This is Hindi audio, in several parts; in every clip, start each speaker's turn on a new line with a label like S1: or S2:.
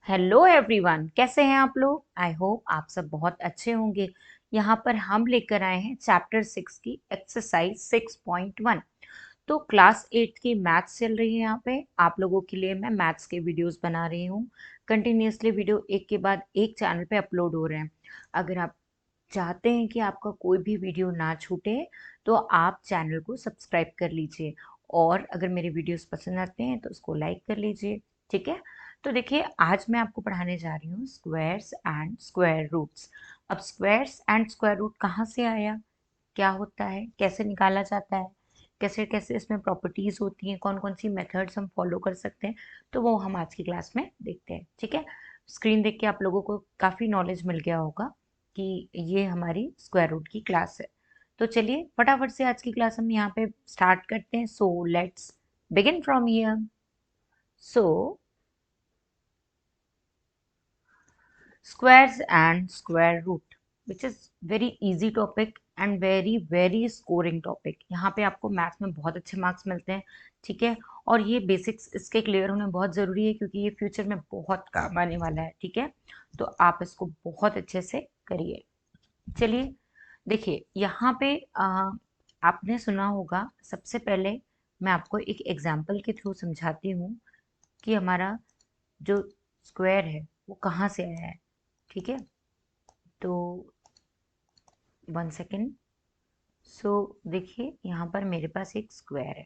S1: हेलो एवरीवन, कैसे हैं आप लोग। आई होप आप सब बहुत अच्छे होंगे। यहाँ पर हम लेकर आए हैं चैप्टर 6 की एक्सरसाइज 6.1। तो क्लास 8 की मैथ्स चल रही है। यहाँ पे आप लोगों के लिए मैं मैथ्स के वीडियोस बना रही हूँ। कंटिन्यूसली वीडियो एक के बाद एक चैनल पे अपलोड हो रहे हैं। अगर आप चाहते हैं कि आपका कोई भी वीडियो ना छूटे तो आप चैनल को सब्सक्राइब कर लीजिए, और अगर मेरे वीडियोस पसंद आते हैं तो उसको लाइक कर लीजिए। ठीक है। तो देखिए, आज मैं आपको पढ़ाने जा रही हूँ स्क्वायर्स एंड स्क्वायर रूट्स। अब स्क्वायर्स एंड स्क्वायर रूट कहाँ से आया, क्या होता है, कैसे निकाला जाता है, कैसे कैसे इसमें प्रॉपर्टीज होती हैं, कौन कौन सी मेथड्स हम फॉलो कर सकते हैं, तो वो हम आज की क्लास में देखते हैं। ठीक है। स्क्रीन देख के आप लोगों को काफ़ी नॉलेज मिल गया होगा कि ये हमारी स्क्वायर रूट की क्लास है। तो चलिए फटाफट से आज की क्लास हम यहाँ पे स्टार्ट करते हैं। So let's begin from here. So squares and square root, which is very easy topic and very scoring topic। यहाँ पे आपको मैथ्स में बहुत अच्छे मार्क्स मिलते हैं। ठीक है। और ये बेसिक्स इसके क्लियर होने बहुत ज़रूरी है, क्योंकि ये फ्यूचर में बहुत काम आने वाला है। ठीक है। तो आप इसको बहुत अच्छे से करिए। चलिए देखिए, यहाँ पे आपने सुना होगा। सबसे पहले मैं आपको एक एग्जाम्पल के थ्रू समझाती हूँ कि हमारा जो स्क्वायर है वो कहाँ से आया है। ठीक है। तो 1 सेकेंड। सो देखिए, यहाँ पर मेरे पास एक स्क्वायर है।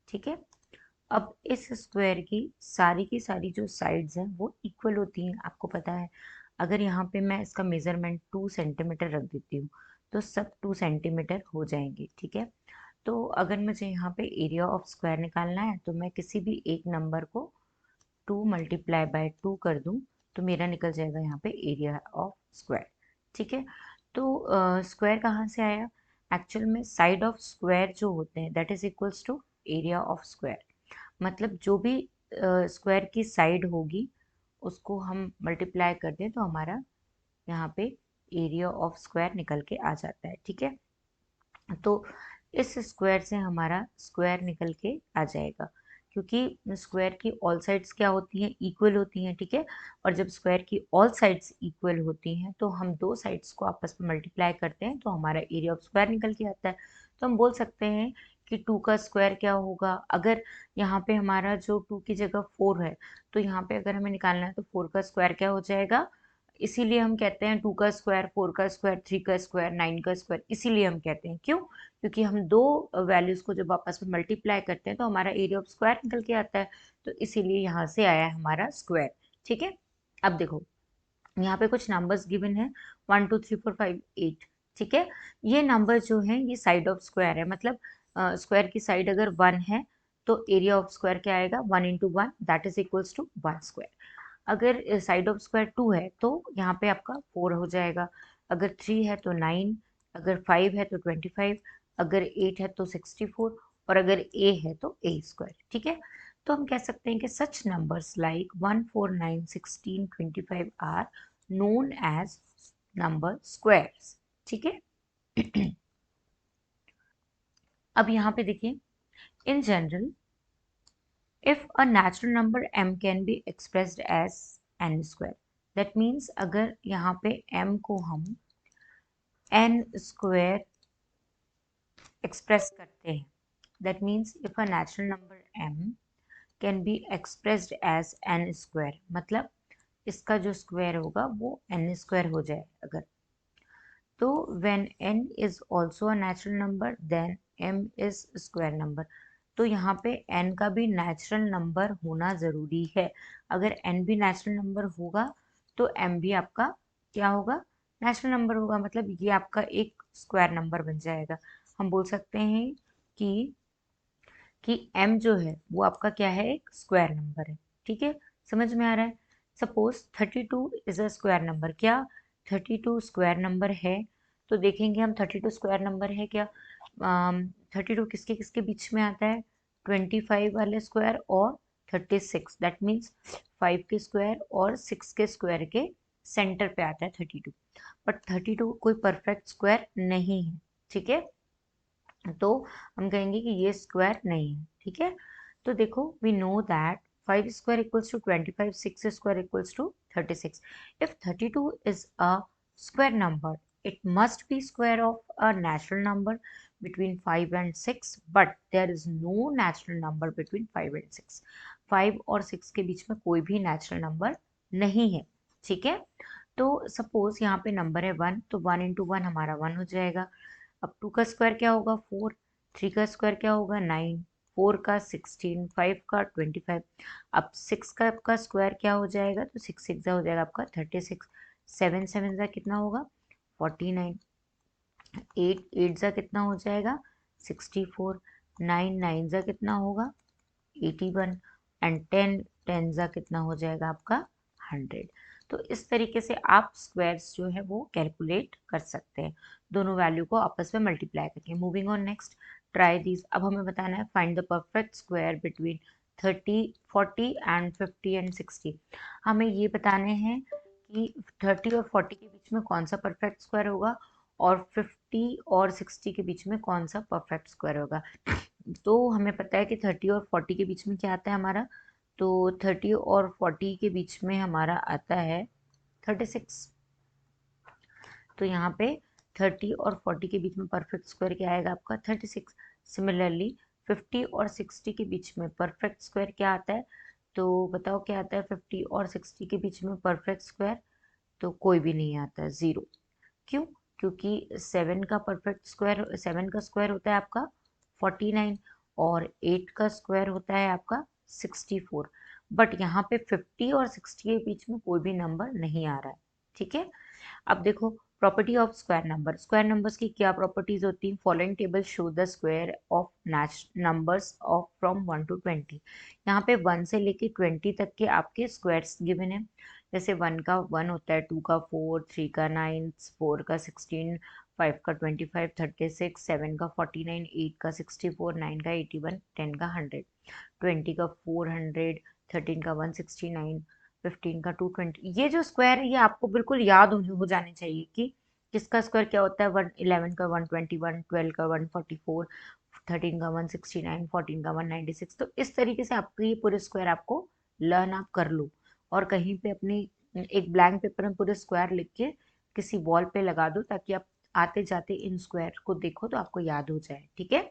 S1: ठीक है। अब इस स्क्वायर की सारी जो साइड्स हैं वो इक्वल होती हैं, आपको पता है। अगर यहाँ पे मैं इसका मेजरमेंट 2 सेंटीमीटर रख देती हूँ तो सब 2 सेंटीमीटर हो जाएंगे। ठीक है। तो अगर मुझे यहाँ पे एरिया ऑफ स्क्वायर निकालना है तो मैं किसी भी एक नंबर को 2 × 2 कर दूं तो मेरा निकल जाएगा यहाँ पे एरिया ऑफ स्क्वायर। ठीक है। तो स्क्वायर कहाँ से आया। एक्चुअल में साइड ऑफ स्क्वायर जो होते हैं that is equals to area of square. मतलब जो भी स्क्वायर की साइड होगी उसको हम मल्टीप्लाई कर दें तो हमारा यहाँ पे एरिया ऑफ स्क्वायर निकल के आ जाता है। ठीक है। तो इस स्क्वायर से हमारा स्क्वायर निकल के आ जाएगा, क्योंकि स्क्वायर की ऑल साइड्स क्या होती हैं, इक्वल होती हैं। ठीक है। और जब स्क्वायर की ऑल साइड्स इक्वल होती हैं तो हम दो साइड्स को आपस में मल्टीप्लाई करते हैं तो हमारा एरिया ऑफ स्क्वायर निकल के आता है। तो हम बोल सकते हैं कि 2 का स्क्वायर क्या होगा। अगर यहाँ पे हमारा जो 2 की जगह 4 है तो यहाँ पे अगर हमें निकालना है तो 4 का स्क्वायर क्या हो जाएगा। इसीलिए हम कहते हैं 2 का स्क्वायर, 4 का स्क्वायर, 3 का स्क्वायर, 9 का स्क्वायर। इसीलिए हम कहते हैं, क्यों, क्योंकि हम दो वैल्यूज को जब आपस में मल्टीप्लाई करते हैं तो हमारा एरिया ऑफ स्क्वायर निकल के आता है। तो इसीलिए यहाँ से आया है हमारा स्क्वायर। ठीक है। अब देखो, यहाँ पे कुछ नंबर्स गिवन है, 1 2 3 4 5 8। ठीक है। ये नंबर जो है ये साइड ऑफ स्क्वायर है। मतलब स्क्वायर की साइड अगर 1 है तो एरिया ऑफ स्क्वायर क्या आएगा, 1 × 1 that is equals to 1 square. अगर साइड ऑफ स्क्वायर 2 है तो यहाँ पे आपका 4 हो जाएगा। अगर 3 है तो 9, अगर 5 है तो 25, अगर 8 है तो 64, और अगर a है तो a स्क्वायर। ठीक है। तो हम कह सकते हैं कि such numbers like 1 4 9 16 25 are known as number squares. ठीक है। अब यहाँ पे देखिए, in general if a natural number m can be expressed as n square, that means अगर यहाँ पे m को हम n square express करते हैं, that means if a natural number m can be expressed as n square, मतलब इसका जो स्क्वायर होगा वो n स्क्वायर हो जाए अगर, तो when n is also a natural number then m is square number। तो यहाँ पे n का भी नेचुरल नंबर होना ज़रूरी है। अगर n भी नेचुरल नंबर होगा तो m भी आपका क्या होगा, नेचुरल नंबर होगा। मतलब ये आपका एक स्क्वायर नंबर बन जाएगा। हम बोल सकते हैं कि m जो है वो आपका क्या है, एक स्क्वायर नंबर है। ठीक है। समझ में आ रहा है। Suppose 32 is a square number. क्या 32 स्क्वायर नंबर है। तो देखेंगे हम 32 स्क्वायर नंबर है क्या। 32 किसके किसके बीच में आता है, 25 वाले स्क्वायर और 36। दैट मीन्स 5 के स्क्वायर और 6 के स्क्वायर के सेंटर पे आता है 32। बट 32 कोई परफेक्ट स्क्वायर नहीं है। ठीक है। तो हम कहेंगे कि ये स्क्वायर नहीं है। ठीक है। तो देखो, we know that 5 square equals to 25, 6 square equals to 36. If 32 is a square number, it must be square of a natural number between 5 and 6, but there is no natural number between 5 and 6. 5 और 6 के बीच में कोई भी नेचुरल नंबर नहीं है, ठीक है। तो सपोज यहाँ पे नंबर है 1, तो 1 इंटू 1 हमारा 1 हो जाएगा। अब 2 का स्क्वायर क्या होगा 4, 3 का स्क्वायर क्या होगा 9, 4 का 16, 5 का 25। अब 6 का आपका स्क्वायर क्या हो जाएगा, तो 6 6 हो जाएगा आपका 36, 7 7 जा कितना होगा 49, 8 8 जा कितना हो जाएगा 64, 9 9 जा कितना होगा 81 एंड 10 10 जा कितना हो जाएगा आपका 100। तो इस तरीके से आप स्क्वायर्स जो है वो कैलकुलेट कर सकते हैं, दोनों वैल्यू को आपस में मल्टीप्लाई करके। Moving on next, try this. अब हमें बताना है find the perfect square between 30 40 and 50 and 60। हमें ये बताने हैं कि 30 और 40 के बीच में कौन सा परफेक्ट स्क्वायर होगा और 50 और 60 के बीच में कौन सा परफेक्ट स्क्वायर होगा। तो हमें पता है कि 30 और 40 के बीच में क्या आता है हमारा, तो 30 और 40 के बीच में हमारा आता है 36। तो यहाँ पे 30 और 40 के बीच में परफेक्ट स्क्वायर क्या आएगा आपका 36। सिमिलरली 50 और 60 के बीच में परफेक्ट स्क्वायर क्या आता है, तो बताओ क्या आता है 50 और 60 के बीच में परफेक्ट स्क्वायर, तो कोई भी नहीं आता, 0। क्यों, क्योंकि 7 का परफेक्ट स्क्वायर, 7 का स्क्वायर होता है आपका 49 और 8 का स्क्वायर होता है आपका 64। बट यहाँ पे 50 और 60 के बीच में कोई भी नंबर नहीं आ रहा है, ठीक है। अब देखो property of square number, square numbers की क्या प्रॉपर्टीज होती हैं। Following table show the square of numbers of from 1 to 20। यहाँ पे 1 से लेके 20 तक के आपके स्क्वायर्स गिवन है। जैसे 1 का 1 होता है, 2 का 4, 3 का 9, 4 का 16, 5 का 25, 36, 7 का 49, 8 का 64, 9 का 81, 10 का 100, 20 का 400, 13 का 169, 15 का 220। ये जो स्क्वायर है ये आपको बिल्कुल याद हो जाने चाहिए कि किसका स्क्वायर क्या होता है। 11 का 121, 12 का 144, 13 का 169, 14 का 196। तो इस तरीके से आपको ये पूरे स्क्वायर आपको लर्न आप कर लो और कहीं पे अपनी एक ब्लैंक पेपर में पूरे स्क्वायर लिख के किसी वॉल पे लगा दो, ताकि आप आते जाते इन स्क्वायर को देखो तो आपको याद हो जाए, ठीक है।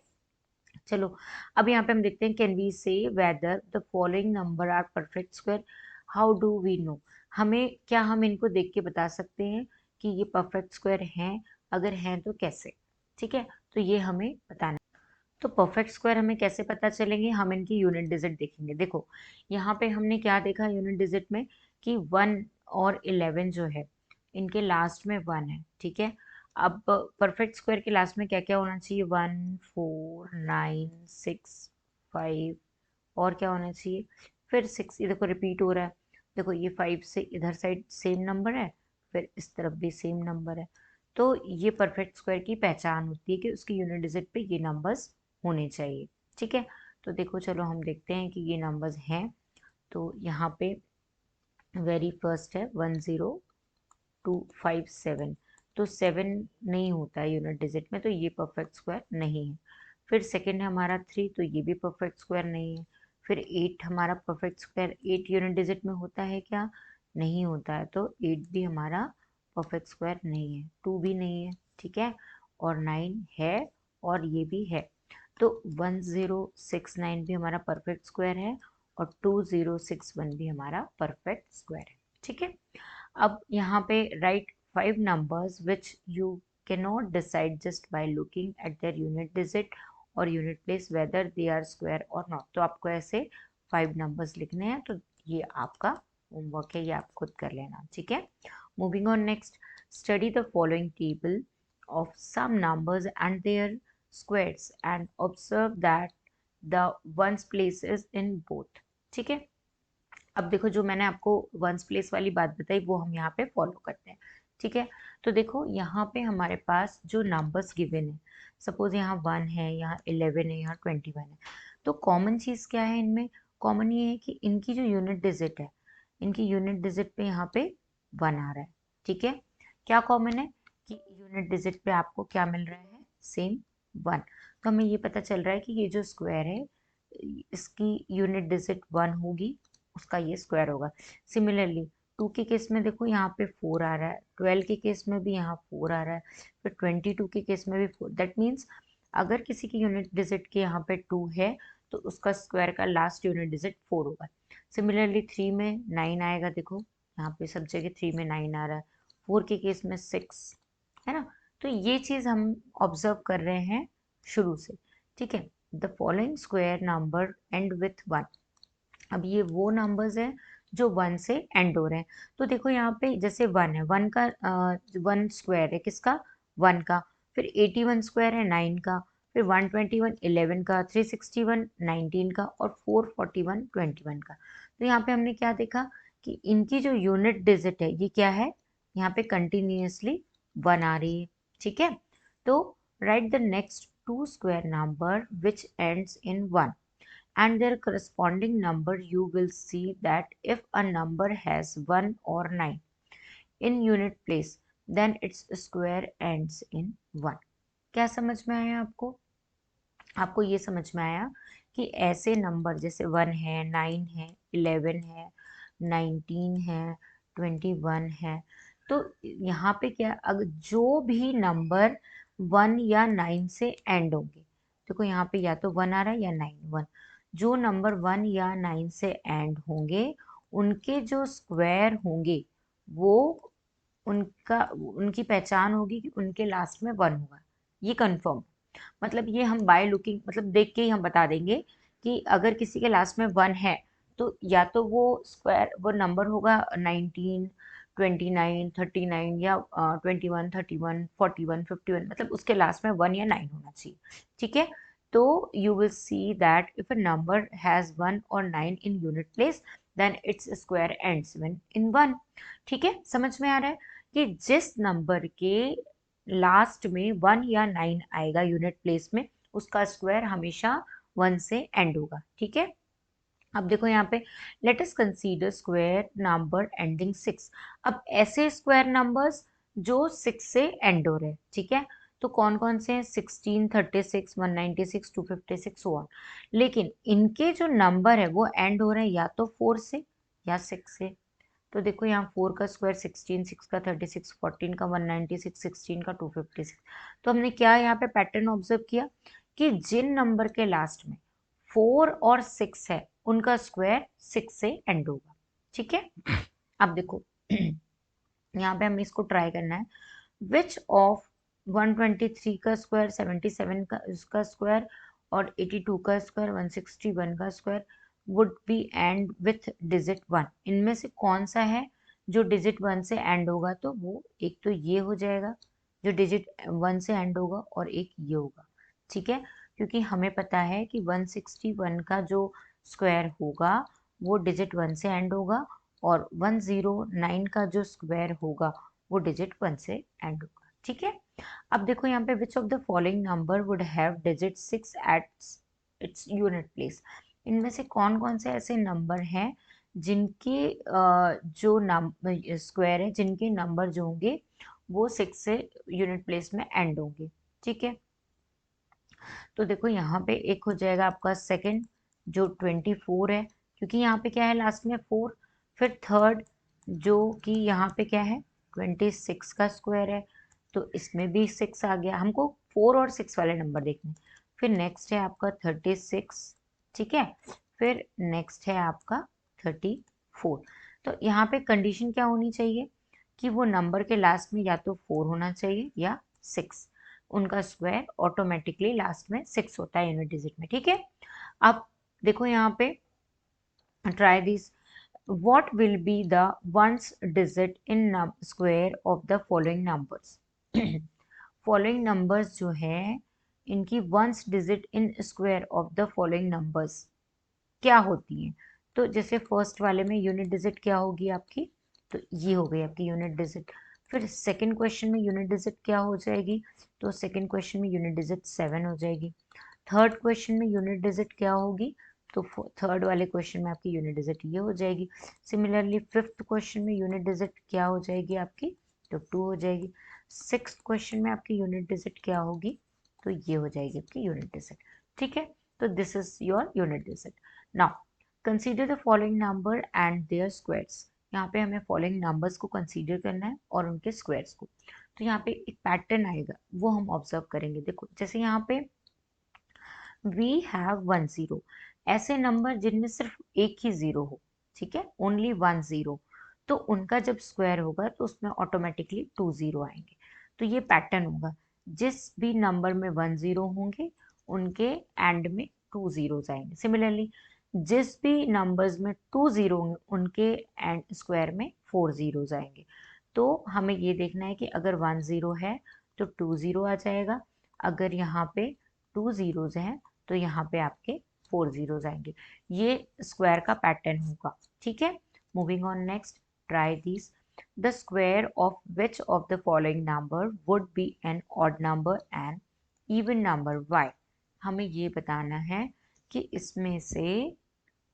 S1: चलो अब यहाँ पे हम देखते हैं, can we say whether the following number are perfect square. How do we know, हमें क्या हम इनको देख के बता सकते हैं कि ये परफेक्ट स्क्वायर हैं, अगर हैं तो कैसे, ठीक है। तो ये हमें बताना है। तो परफेक्ट स्क्वायर हमें कैसे पता चलेंगे, हम इनकी यूनिट डिजिट देखेंगे। देखो यहाँ पे हमने क्या देखा यूनिट डिजिट में कि 1 और 11 जो है इनके लास्ट में 1 है, ठीक है। अब परफेक्ट स्क्वायर के लास्ट में क्या क्या होना चाहिए, 1 4 9 6 5 और क्या होना चाहिए, फिर 6। ये देखो रिपीट हो रहा है, देखो ये 5 से इधर साइड सेम नंबर है, फिर इस तरफ भी सेम नंबर है। तो ये परफेक्ट स्क्वायर की पहचान होती है कि उसकी यूनिट डिजिट पे ये नंबर्स होने चाहिए, ठीक है। तो देखो चलो हम देखते हैं कि ये नंबर्स हैं। तो यहाँ पे वेरी फर्स्ट है 10257। तो 7 नहीं होता है यूनिट डिजिट में, तो ये परफेक्ट स्क्वायर नहीं है। फिर सेकंड है हमारा 3, तो ये भी परफेक्ट स्क्वायर नहीं है। फिर 8 हमारा परफेक्ट स्क्वायर, 8 यूनिट डिजिट में होता है क्या, नहीं होता है, तो 8 भी हमारा परफेक्ट स्क्वायर नहीं है। 2 भी नहीं है, ठीक है, और 9 है और ये भी है। तो 1069 भी हमारा परफेक्ट स्क्वायर है और 2061 भी हमारा परफेक्ट स्क्वायर है, ठीक है। अब यहाँ पे right 5 numbers which you cannot decide just by looking at their unit digit और unit place whether they are square or not। तो आपको ऐसे 5 numbers लिखने हैं, तो ये आपका होमवर्क है, ये आप खुद कर लेना, ठीक है। Moving on next, study the following table of some numbers and their squares and observe that the ones places in both, ठीक है। अब देखो जो मैंने आपको वंस प्लेस वाली बात बताई वो हम यहाँ पे फॉलो करते हैं, ठीक है। तो देखो यहाँ पे हमारे पास जो नंबर्स गिवन है, सपोज यहाँ 1 है, यहाँ 11 है, यहाँ 21 है। तो कॉमन चीज़ क्या है इनमें, कॉमन ये है कि इनकी जो यूनिट डिजिट है, इनकी यूनिट डिजिट पे यहाँ पे 1 आ रहा है, ठीक है। क्या कॉमन है कि यूनिट डिजिट पे आपको क्या मिल रहा है, सेम 1। तो हमें ये पता चल रहा है कि ये जो स्क्वायर है इसकी यूनिट डिजिट 1 होगी, उसका ये स्क्वायर होगा। सिमिलरली 2 के केस में देखो यहाँ पे 4 आ रहा है, 12 के केस में भी यहाँ 4 आ रहा है, फिर 22 के केस में भी 4। दैट मीन्स अगर किसी की यूनिट डिजिट के यहाँ पे 2 है तो उसका स्क्वायर का लास्ट यूनिट डिजिट 4 होगा। सिमिलरली 3 में 9 आएगा, देखो यहाँ पे सब जगह 3 में 9 आ रहा है, 4 के केस में 6 है ना। तो ये चीज़ हम ऑब्जर्व कर रहे हैं शुरू से, ठीक है। The following square number and with 1। अब ये वो नंबर्स हैं जो 1 से एंड हो रहे हैं। तो देखो यहाँ पे जैसे 1 है, 1 का 1 स्क्वायर है किसका, 1 का, फिर 81 स्क्वायर है 9 का, फिर 121 11 का, 361 19 का और 441 21 का। तो यहाँ पे हमने क्या देखा कि इनकी जो यूनिट डिजिट है ये क्या है, यहाँ पे कंटिन्यूसली 1 आ रही है, ठीक है। तो right the next 2 square number which ends in 1 and their corresponding number. You will see that if a number has 1 or 9 in unit place, then its square ends in 1. क्या समझ में आया आपको? आपको ये समझ में आया कि ऐसे नंबर जैसे 1 है, 9 है, 11 है, 19 है, 21 है, तो यहाँ पे क्या, अगर जो भी नंबर 1 या 9 से एंड होंगे, देखो यहाँ पे या तो 1 आ रहा है या 9, 1, जो नंबर 1 या 9 से एंड होंगे उनके जो स्क्वायर होंगे वो उनकी पहचान होगी कि उनके लास्ट में 1 होगा। ये कंफर्म, मतलब ये हम बाय लुकिंग, मतलब देख के ही हम बता देंगे कि अगर किसी के लास्ट में 1 है तो या तो वो स्क्वायर वो नंबर होगा 19, 29, 39 या 21, 31, 41, 51, मतलब उसके लास्ट में 1 या 9 होना चाहिए, ठीक है। तो you will see that if a number has 1 और 9 in unit place then it's square ends in 1। ठीक है, समझ में आ रहा है कि जिस नंबर के लास्ट में 1 या 9 आएगा यूनिट प्लेस में उसका स्क्वायर हमेशा 1 से एंड होगा, ठीक है। अब देखो यहाँ पे let us consider square number ending 6। अब ऐसे स्क्वायर नंबर्स जो 6 से एंड हो रहे हैं, ठीक है, तो कौन कौन से हैं, 16, 36, 196, 256 सो ऑन। लेकिन इनके जो नंबर है वो एंड हो रहे हैं या तो 4 से या 6 से। तो देखो यहाँ 4 का स्क्वायर 16, 6 का 36, 14 का 196, 16 का 256। तो हमने क्या यहाँ पे पैटर्न ऑब्जर्व किया कि जिन नंबर के लास्ट में 4 और 6 है उनका स्क्वायर 6 से एंड होगा, ठीक है। अब देखो यहाँ पे हमें इसको ट्राई करना है, विच ऑफ 123 का स्क्वायर, 77 का इसका स्क्वायर और 82 का स्क्वायर, 161 का square would be and with digit 1। इनमें से कौन सा है जो डिजिट 1 से एंड होगा, तो वो एक तो ये हो जाएगा जो डिजिट 1 से एंड होगा और एक ये होगा, ठीक है। क्योंकि हमें पता है कि 161 का जो स्क्वायर होगा वो डिजिट 1 से एंड होगा और 109 का जो स्क्वायर होगा वो डिजिट 1 से एंड होगा, ठीक है। अब देखो यहाँ पे विच of the following number would have digit 6 at its unit place. इनमें से कौन कौन से ऐसे नंबर हैं जिनके जो नंबर स्क्वायर है, जिनके नंबर जो होंगे वो 6 से यूनिट प्लेस में एंड होंगे, ठीक है। तो देखो यहाँ पे एक हो जाएगा आपका सेकंड जो 24 है, क्योंकि यहाँ पे क्या है लास्ट में 4। फिर थर्ड जो कि यहाँ पे क्या है 26 का स्क्वायर है, तो इसमें भी 6 आ गया। हमको 4 और 6 वाले नंबर देखने। फिर नेक्स्ट है आपका 36, ठीक है। फिर नेक्स्ट है आपका 34। तो यहाँ पे कंडीशन क्या होनी चाहिए कि वो नंबर के लास्ट में या तो 4 होना चाहिए या 6। उनका स्क्वायर ऑटोमेटिकली लास्ट में 6 होता है यूनिट डिजिट में, ठीक है। अब देखो यहाँ पे try this, what will be the ones digit in square of the following numbers। following numbers जो है इनकी ones digit in square of the following numbers क्या होती हैं। तो जैसे फर्स्ट वाले में यूनिट डिजिट क्या होगी आपकी, तो ये हो गई आपकी यूनिट डिजिट। फिर सेकंड क्वेश्चन में यूनिट डिजिट क्या हो जाएगी, तो सेकंड क्वेश्चन में यूनिट डिजिट 7 हो जाएगी। थर्ड क्वेश्चन में यूनिट डिजिट क्या होगी, तो थर्ड वाले क्वेश्चन में आपकी यूनिट डिजिट ये हो जाएगी। सिमिलरली फिफ्थ क्वेश्चन में यूनिट डिजिट क्या हो जाएगी आपकी, तो 2 हो जाएगी। सिक्स्थ क्वेश्चन में आपकी यूनिट डिजिट क्या होगी, तो ये हो जाएगी आपकी यूनिट डिजिट, ठीक है। तो this is your unit digit. Now consider the following number and their squares. यहाँ पे हमें फॉलोइंग नंबर्स को कंसीडर करना है और उनके स्क्वायर्स को। तो यहाँ पे एक पैटर्न आएगा, वो हम ऑब्जर्व करेंगे। देखो जैसे यहाँ पे वी हैव 1 0, ऐसे नंबर जिनमें सिर्फ एक ही जीरो हो, ठीक है, ओनली 1 0, तो उनका जब स्क्वायर होगा तो उसमें ऑटोमेटिकली 2 0 आएंगे। तो ये पैटर्न होगा, जिस भी नंबर में 1 0 होंगे उनके एंड में 2 जीरोस आएंगे। सिमिलरली जिस भी नंबर्स में 2 0 होंगे उनके एंड स्क्वायर में 4 जीरोस आएंगे। तो हमें ये देखना है कि अगर 1 0 है तो 2 0 आ जाएगा, अगर यहाँ पे 2 जीरोस हैं तो यहाँ पे आपके 4 जीरोस आएंगे। ये स्क्वायर का पैटर्न होगा, ठीक है। Moving on next, try this. The square of which of the following number would be an odd number and even number why. हमें ये बताना है कि इसमें से,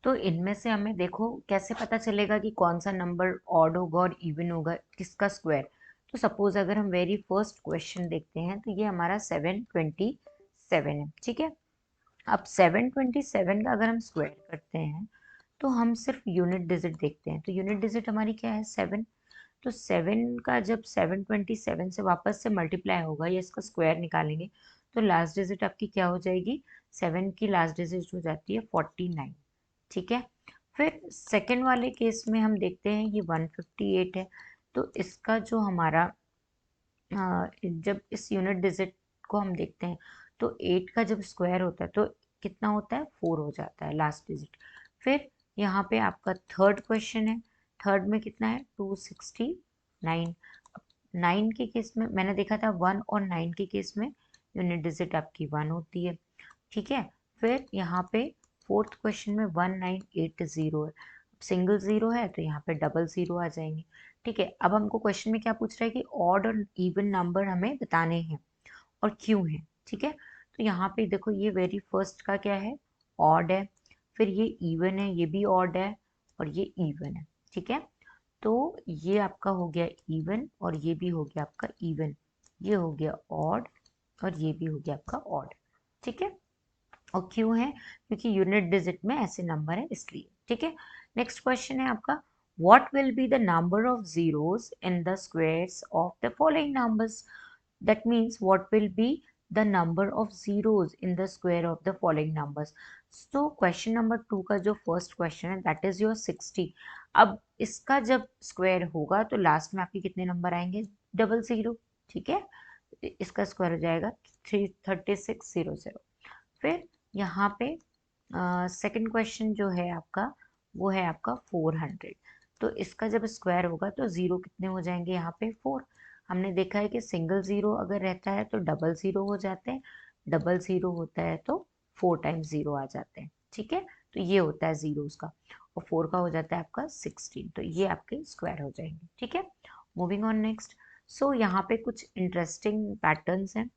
S1: तो इनमें से हमें देखो कैसे पता चलेगा कि कौन सा नंबर ऑड होगा और इवन होगा, किसका स्क्वायर। तो सपोज अगर हम वेरी फर्स्ट क्वेश्चन देखते हैं तो ये हमारा 727 है, ठीक है। अब 727 का अगर हम स्क्वायर करते हैं तो हम सिर्फ यूनिट डिजिट देखते हैं। तो यूनिट डिजिट हमारी क्या है, 7। तो 7 का जब 727 से वापस से मल्टीप्लाई होगा या इसका स्क्वायर निकालेंगे तो लास्ट डिजिट आपकी क्या हो जाएगी, 7 की लास्ट डिजिट हो जाती है 49, ठीक है। फिर सेकेंड वाले केस में हम देखते हैं ये 158 है। तो इसका जो हमारा जब इस यूनिट डिजिट को हम देखते हैं तो 8 का जब स्क्वायर होता है तो कितना होता है, 4 हो जाता है लास्ट डिजिट। फिर यहाँ पे आपका थर्ड क्वेश्चन है, थर्ड में कितना है, 269। 9 के केस में मैंने देखा था 1 और 9 के केस में यूनिट डिजिट आपकी 1 होती है, ठीक है। फिर यहाँ पे फोर्थ क्वेश्चन में 1980 है, सिंगल जीरो है तो यहाँ पे डबल जीरो आ जाएंगे, ठीक है। अब हमको क्वेश्चन में क्या पूछ रहा है कि ऑड और इवन नंबर हमें बताने हैं और क्यों है, ठीक है। तो यहाँ पे देखो ये वेरी फर्स्ट का क्या है, ऑड है, फिर ये इवन है, ये भी ऑड है और ये इवन है, ठीक है। तो ये आपका हो गया इवन और ये भी हो गया आपका इवन, ये हो गया ऑड और ये भी हो गया आपका ऑड, ठीक है। और क्यों है, क्योंकि यूनिट डिजिट में ऐसे नंबर है इसलिए, ठीक है। नेक्स्ट क्वेश्चन है आपका, what will be the number of zeros in the squares of the following numbers। that means what will be the number of zeros in the square of the following numbers। so question number 2 का जो फर्स्ट क्वेश्चन है that is your 60। अब इसका जब स्क्वायर होगा तो लास्ट में आपके कितने नंबर आएंगे, डबल जीरो, ठीक है। इसका स्क्वायर हो जाएगा 3600। फिर यहाँ पे सेकंड क्वेश्चन जो है आपका वो है आपका 400। तो इसका जब स्क्वायर होगा तो जीरो कितने हो जाएंगे, यहाँ पे 4। हमने देखा है कि सिंगल जीरो अगर रहता है तो डबल जीरो हो जाते हैं, डबल जीरो होता है तो 4 टाइम्स जीरो आ जाते हैं, ठीक है। तो ये होता है जीरोस का, और 4 का हो जाता है आपका 16। तो ये आपके स्क्वायर हो जाएंगे, ठीक है। मूविंग ऑन नेक्स्ट, सो यहाँ पे कुछ इंटरेस्टिंग पैटर्न्स हैं।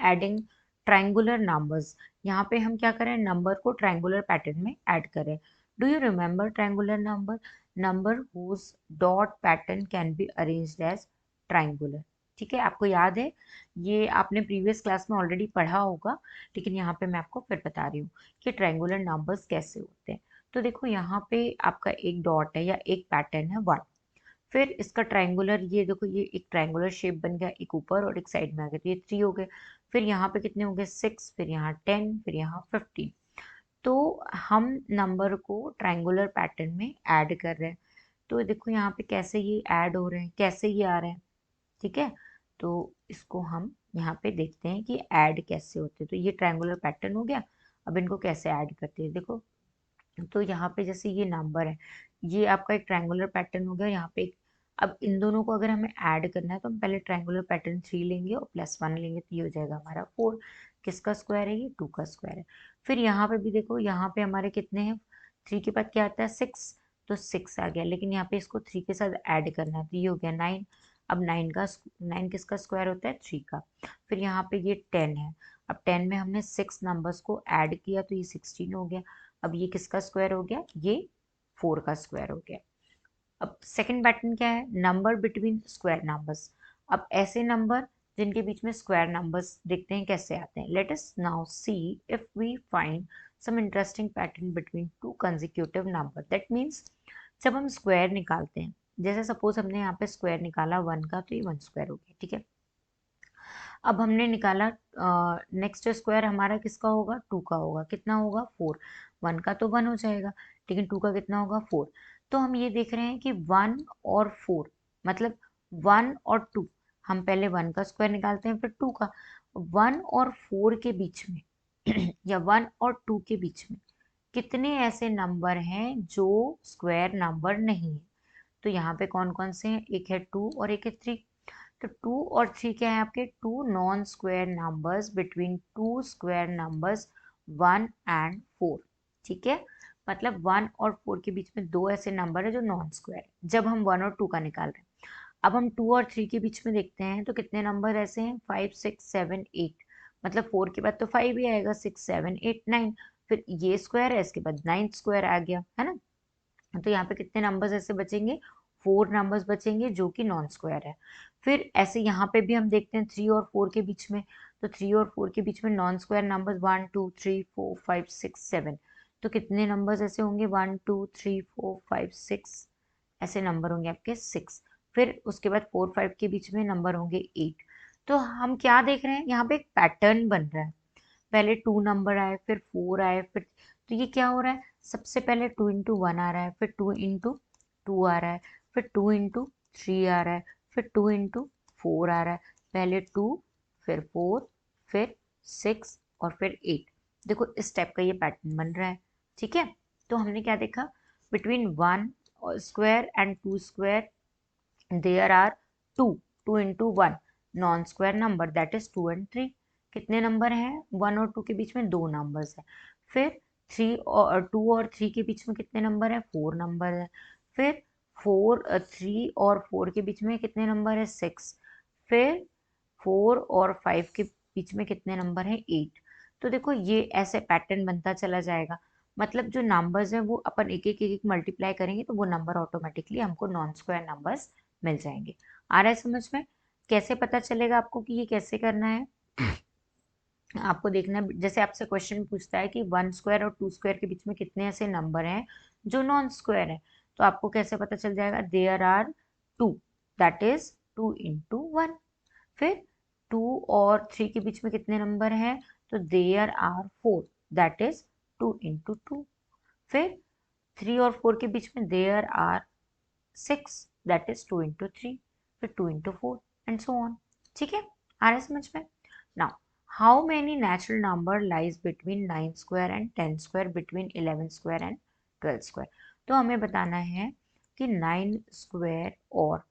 S1: एडिंग ट्रायंगुलर नंबर्स, यहाँ पे हम क्या करें, नंबर को ट्रायंगुलर पैटर्न में ऐड करें। Do you remember triangular number, number whose dot pattern can be arranged as triangular, ठीक है। आपको याद है, ये आपने प्रीवियस क्लास में ऑलरेडी पढ़ा होगा, लेकिन यहाँ पे मैं आपको फिर बता रही हूँ कि ट्रायंगुलर नंबर्स कैसे होते हैं। तो देखो यहाँ पे आपका एक डॉट है या एक पैटर्न है 1, फिर इसका ट्रायंगुलर, ये देखो ये एक ट्रायंगुलर शेप बन गया, एक ऊपर और एक साइड में आ गया, तो ये 3 हो गए। फिर यहाँ पे कितने हो गए, 6, फिर यहाँ 10, फिर यहाँ 15। तो हम नंबर को ट्रायंगुलर पैटर्न में ऐड कर रहे हैं। तो देखो यहाँ पे कैसे ये ऐड हो रहे हैं, कैसे ये आ रहे हैं, ठीक है। तो इसको हम यहाँ पे देखते हैं कि ऐड कैसे होते हैं। तो ये ट्रायंगुलर पैटर्न हो गया, अब इनको कैसे ऐड करते हैं देखो। तो यहाँ पे जैसे ये नंबर है, ये आपका एक ट्रायंगुलर पैटर्न हो गया, यहाँ पे अब इन दोनों को अगर हमें ऐड करना है तो हम पहले ट्रायंगुलर पैटर्न 3 लेंगे और +1 लेंगे, तो ये हो जाएगा हमारा 4। किसका स्क्वायर है, ये 2 का स्क्वायर है। फिर यहाँ पे भी देखो, यहाँ पे हमारे कितने हैं, 3 के बाद क्या आता है 6, तो 6 आ गया, लेकिन यहाँ पे इसको 3 के साथ ऐड करना है तो ये हो गया 9। अब 9 किसका स्क्वायर होता है, 3 का। फिर यहाँ पे ये 10 है, अब 10 में हमने 6 नंबर्स को ऐड किया तो ये 16 हो गया। अब ये किसका स्क्वायर हो गया, ये 4 का स्क्वायर हो गया। अब सेकंड पैटर्न क्या है, नंबर बिटवीन स्क्वायर नंबर्स। अब ऐसे नंबर जिनके बीच में स्क्वायर नंबर्स देखते हैं कैसे आते हैं। Let us now see if we find some interesting pattern between two consecutive number. That means जब हम स्क्वायर निकालते हैं, जैसे सपोज हमने यहाँ पे स्क्वायर निकाला 1 का, तो ये 1 स्क्वायर हो गया, ठीक है। अब हमने निकाला नेक्स्ट स्क्वायर हमारा किसका होगा, 2 का होगा, कितना होगा 4। 1 का तो 1 हो जाएगा, लेकिन 2 का कितना होगा 4। तो हम ये देख रहे हैं कि 1 और 4 मतलब 1 और 2, हम पहले 1 का स्क्वायर निकालते हैं फिर 2 का। 1 और 4 के बीच में या 1 और 2 के बीच में कितने ऐसे नंबर हैं जो स्क्वायर नंबर नहीं है। तो यहाँ पे कौन कौन से हैं, एक है 2 और एक है 3। तो 2 और 3 क्या है आपके, two non square numbers between two square numbers 1 and 4, ठीक है। मतलब 1 और 4 के बीच में दो ऐसे नंबर है जो नॉन स्क्वायर है, जब हम 1 और 2 का निकाल रहे हैं। अब हम 2 और 3 के बीच में देखते हैं तो कितने नंबर ऐसे हैं, 5 6 7 8। मतलब 4 के बाद तो 5 ही आएगा, 6 7 8 9। फिर ये स्क्वायर है, इसके बाद 9 स्क्वायर आ गया, है ना। तो यहाँ पे कितने नंबर्स ऐसे बचेंगे, 4 नंबर्स बचेंगे जो कि नॉन स्क्वायर है। फिर ऐसे यहाँ पे भी हम देखते हैं 3 और 4 के बीच में, तो 3 और 4 के बीच में नॉन स्क्वायर नंबर्स 1 2 3 4 5 6 7। तो कितने नंबर्स ऐसे होंगे, 1 2 3 4 5 6, ऐसे नंबर होंगे आपके 6। फिर उसके बाद 4 5 के बीच में नंबर होंगे 8। तो हम क्या देख रहे हैं, यहाँ पे एक पैटर्न बन रहा है। पहले 2 नंबर आए, फिर 4 आए, फिर तो ये क्या हो रहा है, सबसे पहले 2 इंटू 1 आ रहा है, फिर 2 इंटू 2 आ रहा है, फिर 2 इंटू 3 आ रहा है, फिर 2 इंटू 4 आ रहा है। पहले 2, फिर 4, फिर 6 और फिर 8। देखो इस टाइप का ये पैटर्न बन रहा है, ठीक है। तो हमने क्या देखा, between 1 square and 2 square there are 2, 2 into 1 non square number, that is 2 and 3। कितने नंबर हैं, 1 और 2 के बीच में दो नंबर्स है। फिर 3 और 2 और 3 के बीच में कितने नंबर है, 4 नंबर है। फिर 3 और 4 के बीच में कितने नंबर है, 6। फिर 4 और 5 के बीच में कितने नंबर है, 8। तो देखो ये ऐसे पैटर्न बनता चला जाएगा। मतलब जो नंबर्स है वो अपन एक एक एक एक मल्टीप्लाई करेंगे तो वो नंबर ऑटोमेटिकली हमको नॉन स्क्वायर नंबर्स मिल जाएंगे। आ रहा है समझ में, कैसे पता चलेगा आपको कि ये कैसे करना है। आपको देखना है, जैसे आपसे क्वेश्चन पूछता है कि 1 स्क्वायर और 2 स्क्वायर के बीच में कितने ऐसे नंबर हैं जो नॉन स्क्वायर है, तो आपको कैसे पता चल जाएगा, there are 2, that is 2 into 1। फिर 2 और 3 के बीच में कितने नंबर हैं, तो there are 4, that is 2 into 2। फिर 3 और 4 के बीच में there are 6, that is 2 into 3। फिर 2 इंटू 4 एंड सो ऑन, ठीक है। आ रहा है समझ में। Now how many natural number lies between 9 square and 10 square, between 11 square and 12 square. तो हमें बताना है कि 9 स्क्वायर और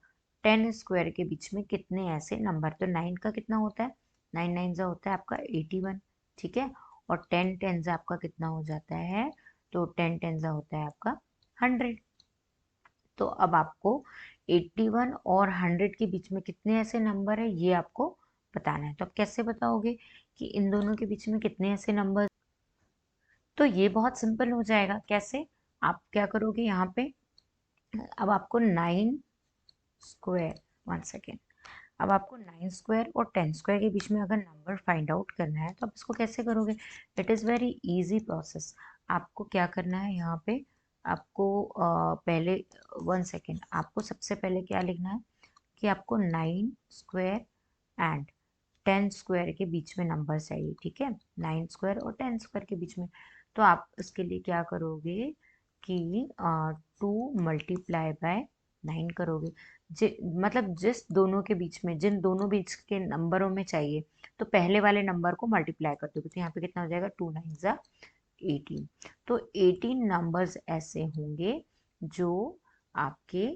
S1: 10 स्क्वायर के बीच में कितने ऐसे नंबर। तो 9 का कितना होता है, 9 9 जा होता है आपका 81, ठीक है। और 10 10 जा आपका कितना हो जाता है, तो 10 10 जा होता है आपका 100। तो अब आपको 81 और 100 के बीच में कितने ऐसे नंबर है ये आपको बताना है। तो आप कैसे बताओगे कि इन दोनों के बीच में कितने ऐसे नंबर। तो ये बहुत सिंपल हो जाएगा, कैसे, आप क्या करोगे यहाँ पे, अब आपको 9 स्क्वायर, 1 सेकेंड, अब आपको 9 स्क्वायर और 10 स्क्वायर के बीच में अगर नंबर फाइंड आउट करना है तो आप इसको कैसे करोगे। It is very easy process. आपको क्या करना है यहाँ पे, आपको पहले 1 सेकेंड, आपको सबसे पहले क्या लिखना है कि आपको 9 स्क्वायर एंड 10 स्क्वायर के बीच में नंबर चाहिए, ठीक है। 9 स्क्वायर और 10 स्क्वायर के बीच में, तो आप इसके लिए क्या करोगे कि 2 मल्टीप्लाई बाय 9 करोगे। मतलब जिस दोनों के बीच में, जिन दोनों बीच के नंबरों में चाहिए, तो पहले वाले नंबर को मल्टीप्लाई कर दोगे, तो यहाँ पे कितना हो जाएगा, 2 9 जा 18। तो 18 नंबर्स ऐसे होंगे जो आपके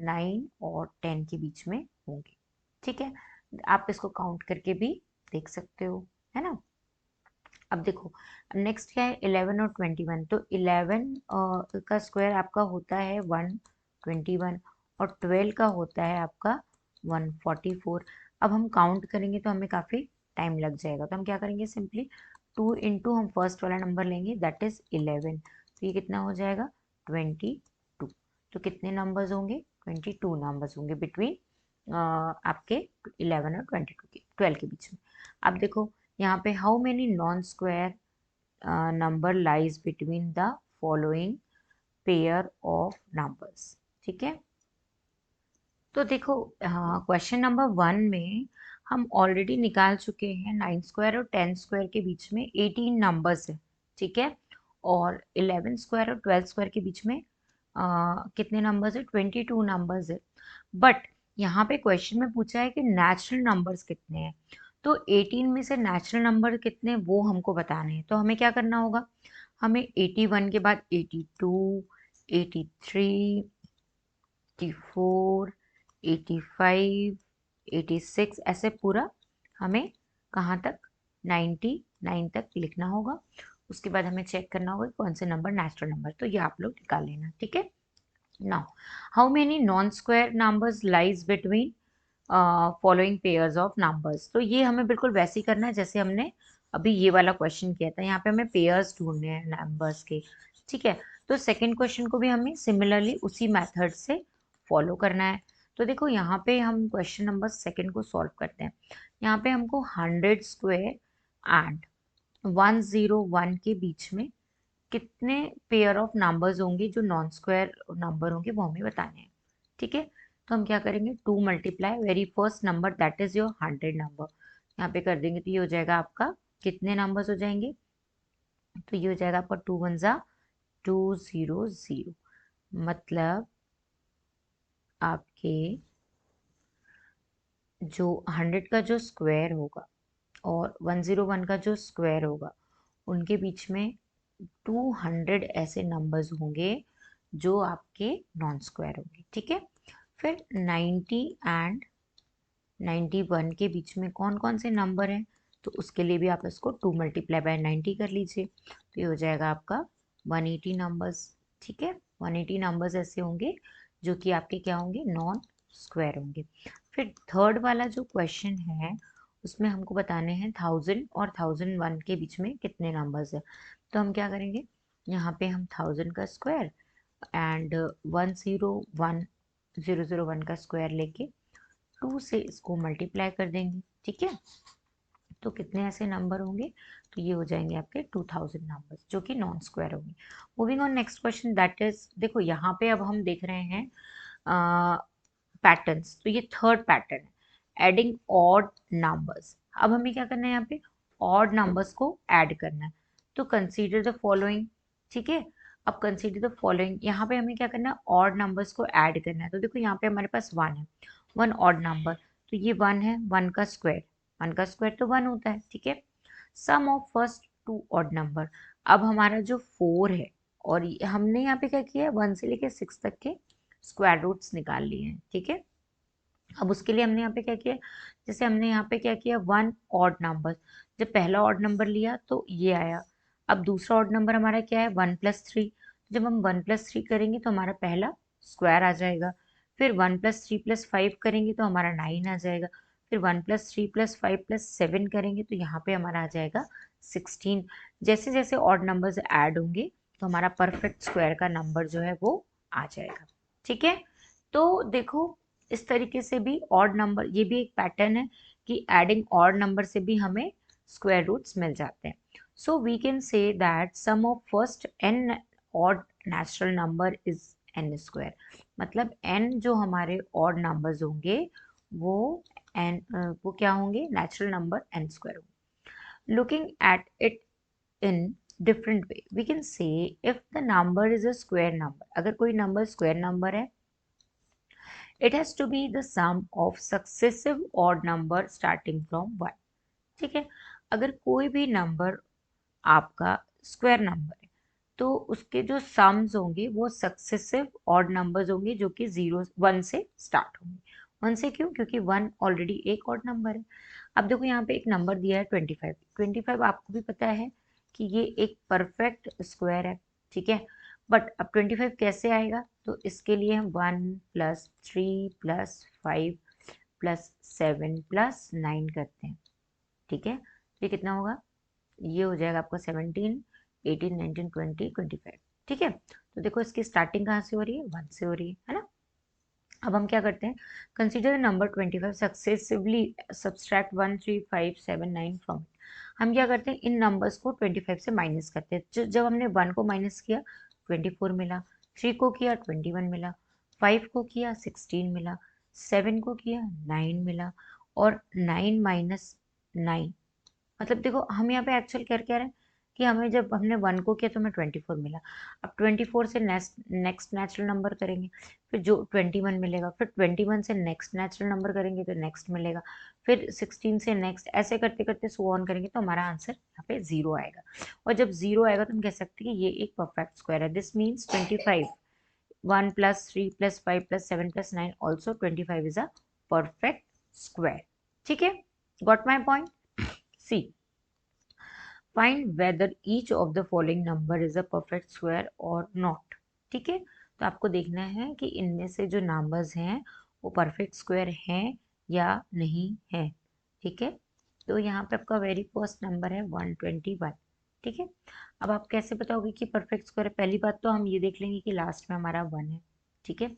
S1: 9 और 10 के बीच में होंगे, ठीक है। आप इसको काउंट करके भी देख सकते हो, है ना। अब देखो, नेक्स्ट क्या है, 11 और 21। तो 11 का स्क्वायर आपका होता है 121 और 12 का होता है आपका 144। अब हम काउंट करेंगे तो हमें काफ़ी टाइम लग जाएगा, तो हम क्या करेंगे, सिंपली 2 इंटू हम फर्स्ट वाला नंबर लेंगे, दैट इज 11। तो ये कितना हो जाएगा, 22। तो कितने नंबर्स होंगे, 22 नंबर्स होंगे बिटवीन आपके 11 और 22 के 12 के बीच में। अब देखो यहाँ पे how many non square number lies between the following pair of numbers. ठीक है, तो देखो क्वेश्चन नंबर 1 में हम ऑलरेडी निकाल चुके हैं 9 स्क्वायर और 10 स्क्वायर के बीच में 18 नंबर्स है। ठीक है, और 11 स्क्वायर और 12 स्क्वायर के बीच में कितने नंबर्स है? 22 नंबर्स है। बट यहाँ पे क्वेश्चन में पूछा है कि नेचुरल नंबर्स कितने हैं, तो 18 में से नेचुरल नंबर कितने वो हमको बताने हैं। तो हमें क्या करना होगा, हमें 81 के बाद 82, 83, 84, 85, 86 ऐसे पूरा हमें कहाँ तक 99 तक लिखना होगा। उसके बाद हमें चेक करना होगा कौन से नंबर नेचुरल नंबर, तो ये आप लोग निकाल लेना। ठीक है, now how many non square numbers lies between following pairs of numbers. तो ये हमें बिल्कुल वैसे ही करना है जैसे हमने अभी ये वाला क्वेश्चन किया था। यहाँ पे हमें पेयर्स ढूंढने हैं नंबर्स के। ठीक है, तो सेकंड क्वेश्चन को भी हमें सिमिलरली उसी मेथड से फॉलो करना है। तो देखो यहाँ पे हम क्वेश्चन नंबर सेकंड को सॉल्व करते हैं। यहाँ पे हमको 100 स्क्वायर एंड 101 के बीच में कितने पेयर ऑफ नंबर्स होंगे जो नॉन स्क्वायर नंबर होंगे वो हमें बताने हैं। ठीक है, तो हम क्या करेंगे, 2 multiply very first number that is your 100 number, यहाँ पे कर देंगे तो ये हो जाएगा आपका, कितने नंबर्स हो जाएंगे, तो ये हो जाएगा आपका 2 1 जा 200, मतलब आपके जो 100 का जो स्क्वायर होगा और 101 का जो स्क्वायर होगा उनके बीच में 200 ऐसे नंबर्स होंगे जो आपके नॉन स्क्वायर होंगे। ठीक है, फिर 90 एंड 91 के बीच में कौन कौन से नंबर हैं, तो उसके लिए भी आप इसको 2 मल्टीप्लाई बाय 90 कर लीजिए, तो ये हो जाएगा आपका 180 नंबर्स। ठीक है, 180 नंबर्स ऐसे होंगे जो कि आपके क्या होंगे, नॉन स्क्वायर होंगे। फिर थर्ड वाला जो क्वेश्चन है उसमें हमको बताने हैं 1000 और 1001 के बीच में कितने नंबर्स है। तो हम क्या करेंगे, यहाँ पे हम 1000 का स्क्वायर एंड 101 का स्क्वायर लेके 2 से इसको मल्टीप्लाई कर देंगे। ठीक है, तो कितने ऐसे नंबर होंगे, तो ये हो जाएंगे आपके 2000 नंबर्स जो कि नॉन स्क्वायर होंगे। Moving on next question that is, देखो यहाँ पे अब हम देख रहे हैं पैटर्न्स, तो ये थर्ड पैटर्न है एडिंग ऑड नंबर्स। अब हमें क्या करना है, यहाँ पे ऑड नंबर्स को ऐड करना है, तो कंसीडर द फॉलोइंग। ठीक है, अब कंसीडर द फॉलोइंग, यहाँ पे हमें क्या करना है, ऑड नंबर्स को ऐड करना है। तो देखो यहाँ पे हमारे पास 1 है, 1 ऑड नंबर, तो ये 1 है, 1 का स्क्वायर, 1 का स्क्वायर तो 1 होता है। ठीक है, सम ऑफ फर्स्ट 2 ऑड नंबर, अब हमारा जो 4 है और हमने यहाँ पे क्या किया है, 1 से लेके 6 तक के स्क्वायर रूट्स निकाल लिए हैं। ठीक है, अब उसके लिए हमने यहाँ पे क्या किया, जैसे हमने यहाँ पे क्या किया, 1 ऑड नंबर, जब पहला ऑड नंबर लिया तो ये आया। अब दूसरा ऑड नंबर हमारा क्या है, 1+3, जब हम 1+3 करेंगे तो हमारा पहला स्क्वायर आ जाएगा। फिर 1+3+5 करेंगे तो हमारा 9 आ जाएगा। फिर 1+3+5+7 करेंगे तो यहाँ पे हमारा आ जाएगा 16। जैसे जैसे ऑड नंबर्स ऐड होंगे तो हमारा परफेक्ट स्क्वायर का नंबर जो है वो आ जाएगा। ठीक है, तो देखो इस तरीके से भी ऑड नंबर, ये भी एक पैटर्न है कि एडिंग ऑड नंबर से भी हमें स्क्वायर रूट्स मिल जाते हैं। So we can say that sum of first n odd natural number is n square, मतलब n जो हमारे ऑड नंबर्स होंगे वो वो क्या होंगे, नेचुरल नंबर n स्क्वायर होंगे। Looking at it in different way we can say if the number is a square number, अगर कोई नंबर स्क्वायर नंबर है, it has to be the sum of successive odd number starting from 1। ठीक है, अगर कोई भी नंबर आपका स्क्वायर नंबर है तो उसके जो सम्स होंगे वो सक्सेसिव ऑड नंबर्स होंगे जो कि 1 से स्टार्ट होंगे। 1 से क्यों, क्योंकि 1 ऑलरेडी एक ऑड नंबर है। अब देखो यहाँ पे एक नंबर दिया है 25, 25 आपको भी पता है कि ये एक परफेक्ट स्क्वायर है। ठीक है, बट अब 25 कैसे आएगा, तो इसके लिए हम 1+3+5+7+9 करते हैं। ठीक है, ये कितना होगा, ये हो जाएगा आपका 17, 18, 19, 20, 25। ठीक है, तो देखो इसकी स्टार्टिंग कहाँ से हो रही है, 1 से हो रही है ना। अब हम क्या करते हैं, consider the number 25 successively subtract 1 3 5 7 9 from. हम क्या करते हैं, इन नंबर्स को 25 से माइनस करते हैं। जब हमने 1 को माइनस किया 24 मिला, 3 को किया 21 मिला, 5 को किया 16 मिला, 7 को किया 9 मिला, और 9 माइनस 9, मतलब देखो हम यहाँ पे एक्चुअल कर क्या रहे हैं कि हमें जब हमने 1 को किया तो हमें 24 मिला। अब 24 से नेक्स्ट नेचुरल नंबर करेंगे, फिर जो 21 मिलेगा, फिर 21 से नेक्स्ट नेचुरल नंबर करेंगे तो नेक्स्ट मिलेगा, फिर 16 से नेक्स्ट, ऐसे करते करते सो ऑन करेंगे तो हमारा आंसर यहाँ पे 0 आएगा। और जब 0 आएगा तो हम कह सकते हैं कि ये एक परफेक्ट स्क्वायर है। This means 25, 1 + 3 + 5 + 7 + 9 also 25 is a perfect square. ठीक है, got my point. See, find whether each of the following number is a perfect square और नॉट। ठीक है, तो आपको देखना है कि इनमें से जो नंबर्स हैं वो परफेक्ट स्क्वायर हैं या नहीं है। ठीक है, तो यहाँ पे आपका वेरी फर्स्ट नंबर है 121। ठीक है, अब आप कैसे बताओगे कि परफेक्ट स्क्वायर है? पहली बात तो हम ये देख लेंगे कि लास्ट में हमारा 1 है। ठीक है,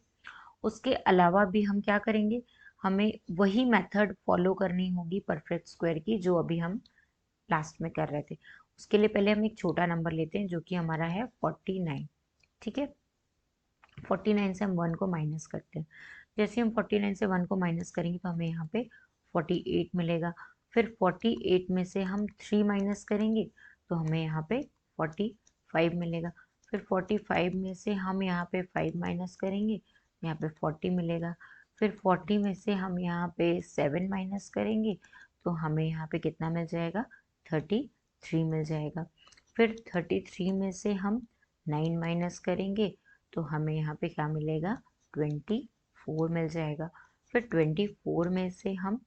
S1: उसके अलावा भी हम क्या करेंगे, हमें वही मेथड फॉलो करनी होगी परफेक्ट स्क्वायर की जो अभी हम लास्ट में कर रहे थे। उसके लिए पहले हम एक छोटा नंबर लेते हैं जो कि हमारा है 49। ठीक है, 49 से हम 1 को माइनस करते हैं। जैसे हम 49 से 1 को माइनस करेंगे तो हमें यहाँ पे 48 मिलेगा। फिर 48 में से हम 3 माइनस करेंगे तो हमें यहाँ पे 45 मिलेगा। फिर 45 में से हम यहाँ पे 5 माइनस करेंगे, यहाँ पे 40 मिलेगा। फिर 40 में से हम यहाँ पे 7 माइनस करेंगे तो हमें यहाँ पे कितना मिल जाएगा, 33 मिल जाएगा। फिर 33 में से हम 9 माइनस करेंगे तो हमें यहाँ पे क्या मिलेगा, 24 मिल जाएगा। फिर 24 में से हम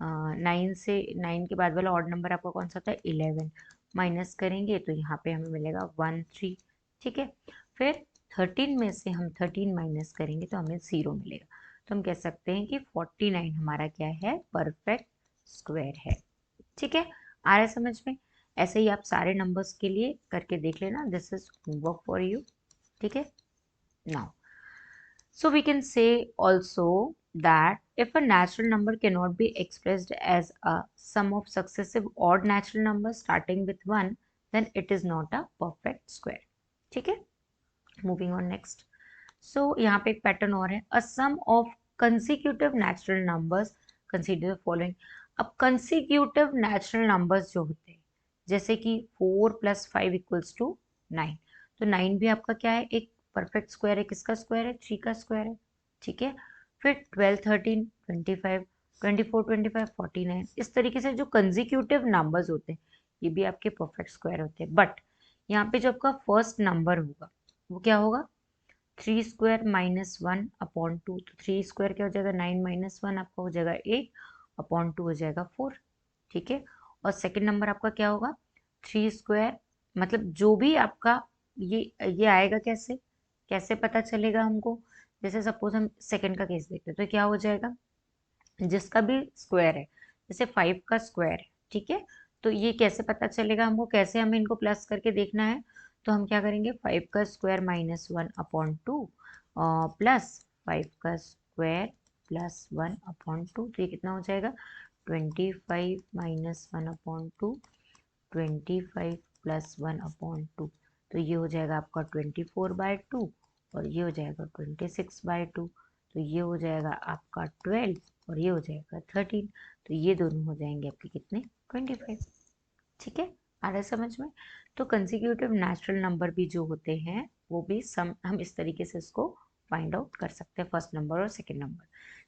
S1: 9 से 9 के बाद वाला ऑड नंबर आपका कौन सा था, 11 माइनस करेंगे तो यहाँ पे हमें मिलेगा 13। ठीक है, फिर 13 में से हम 13 माइनस करेंगे तो हमें 0 मिलेगा। तो हम कह सकते हैं कि 49 हमारा क्या है, परफेक्ट स्क्वायर है। ठीक है, आ रहा है समझ में? ऐसे ही आप सारे नंबर्स के लिए करके देख लेना। This is homework for you. ठीक है, now so we can say also that if a natural number cannot be expressed as a sum of successive odd natural numbers starting with 1, then it is not a perfect square. ठीक है, moving on next. So यहाँ पे एक पैटर्न और है, a sum of consecutive natural numbers, consider the following. अब consecutive natural numbers जो होते हैं जैसे कि 4 + 5 = 9, तो 9 भी आपका क्या है, एक परफेक्ट स्क्वायर है। किसका स्क्वायर है, 3 का स्क्वायर है। ठीक है, फिर 12, 13, 25, 24, 25, 49, इस तरीके से जो कंजिक्यूटिव नंबर्स होते हैं ये भी आपके परफेक्ट स्क्वायर होते हैं। बट यहाँ पे जो आपका फर्स्ट नंबर होगा वो क्या होगा, 3 स्क्वायर -1/2। तो 3 स्क्वायर क्या हो जाएगा, 9 - 1 आपका हो जाएगा 8/2 हो जाएगा 4। ठीक है, और सेकंड नंबर आपका क्या होगा, 3 स्क्वायर, मतलब जो भी आपका ये आएगा, कैसे कैसे पता चलेगा हमको। जैसे सपोज हम सेकंड का केस देखते हैं तो क्या हो जाएगा, जिसका भी स्क्वायर है, जैसे 5 का स्क्वायर है। ठीक है, तो ये कैसे पता चलेगा हमको, कैसे हमें इनको प्लस करके देखना है। तो हम क्या करेंगे, 5 का स्क्वायर -1/2 प्लस 5 का स्क्वायर +1/2, तो ये कितना हो जाएगा, 25 - 1/2, 25 + 1/2, तो ये हो जाएगा आपका 24/2, और ये हो जाएगा 26/2, तो ये हो जाएगा आपका 12, और ये हो जाएगा 13, तो ये दोनों हो जाएंगे आपके कितने, 25। ठीक है, आ रहा है समझ में? तो कंसेक्यूटिव नेचुरल नंबर भी जो होते हैं वो भी सम, हम इस तरीके से इसको फाइंड आउट कर सकते हैं, फर्स्ट नंबर और सेकंड नंबर।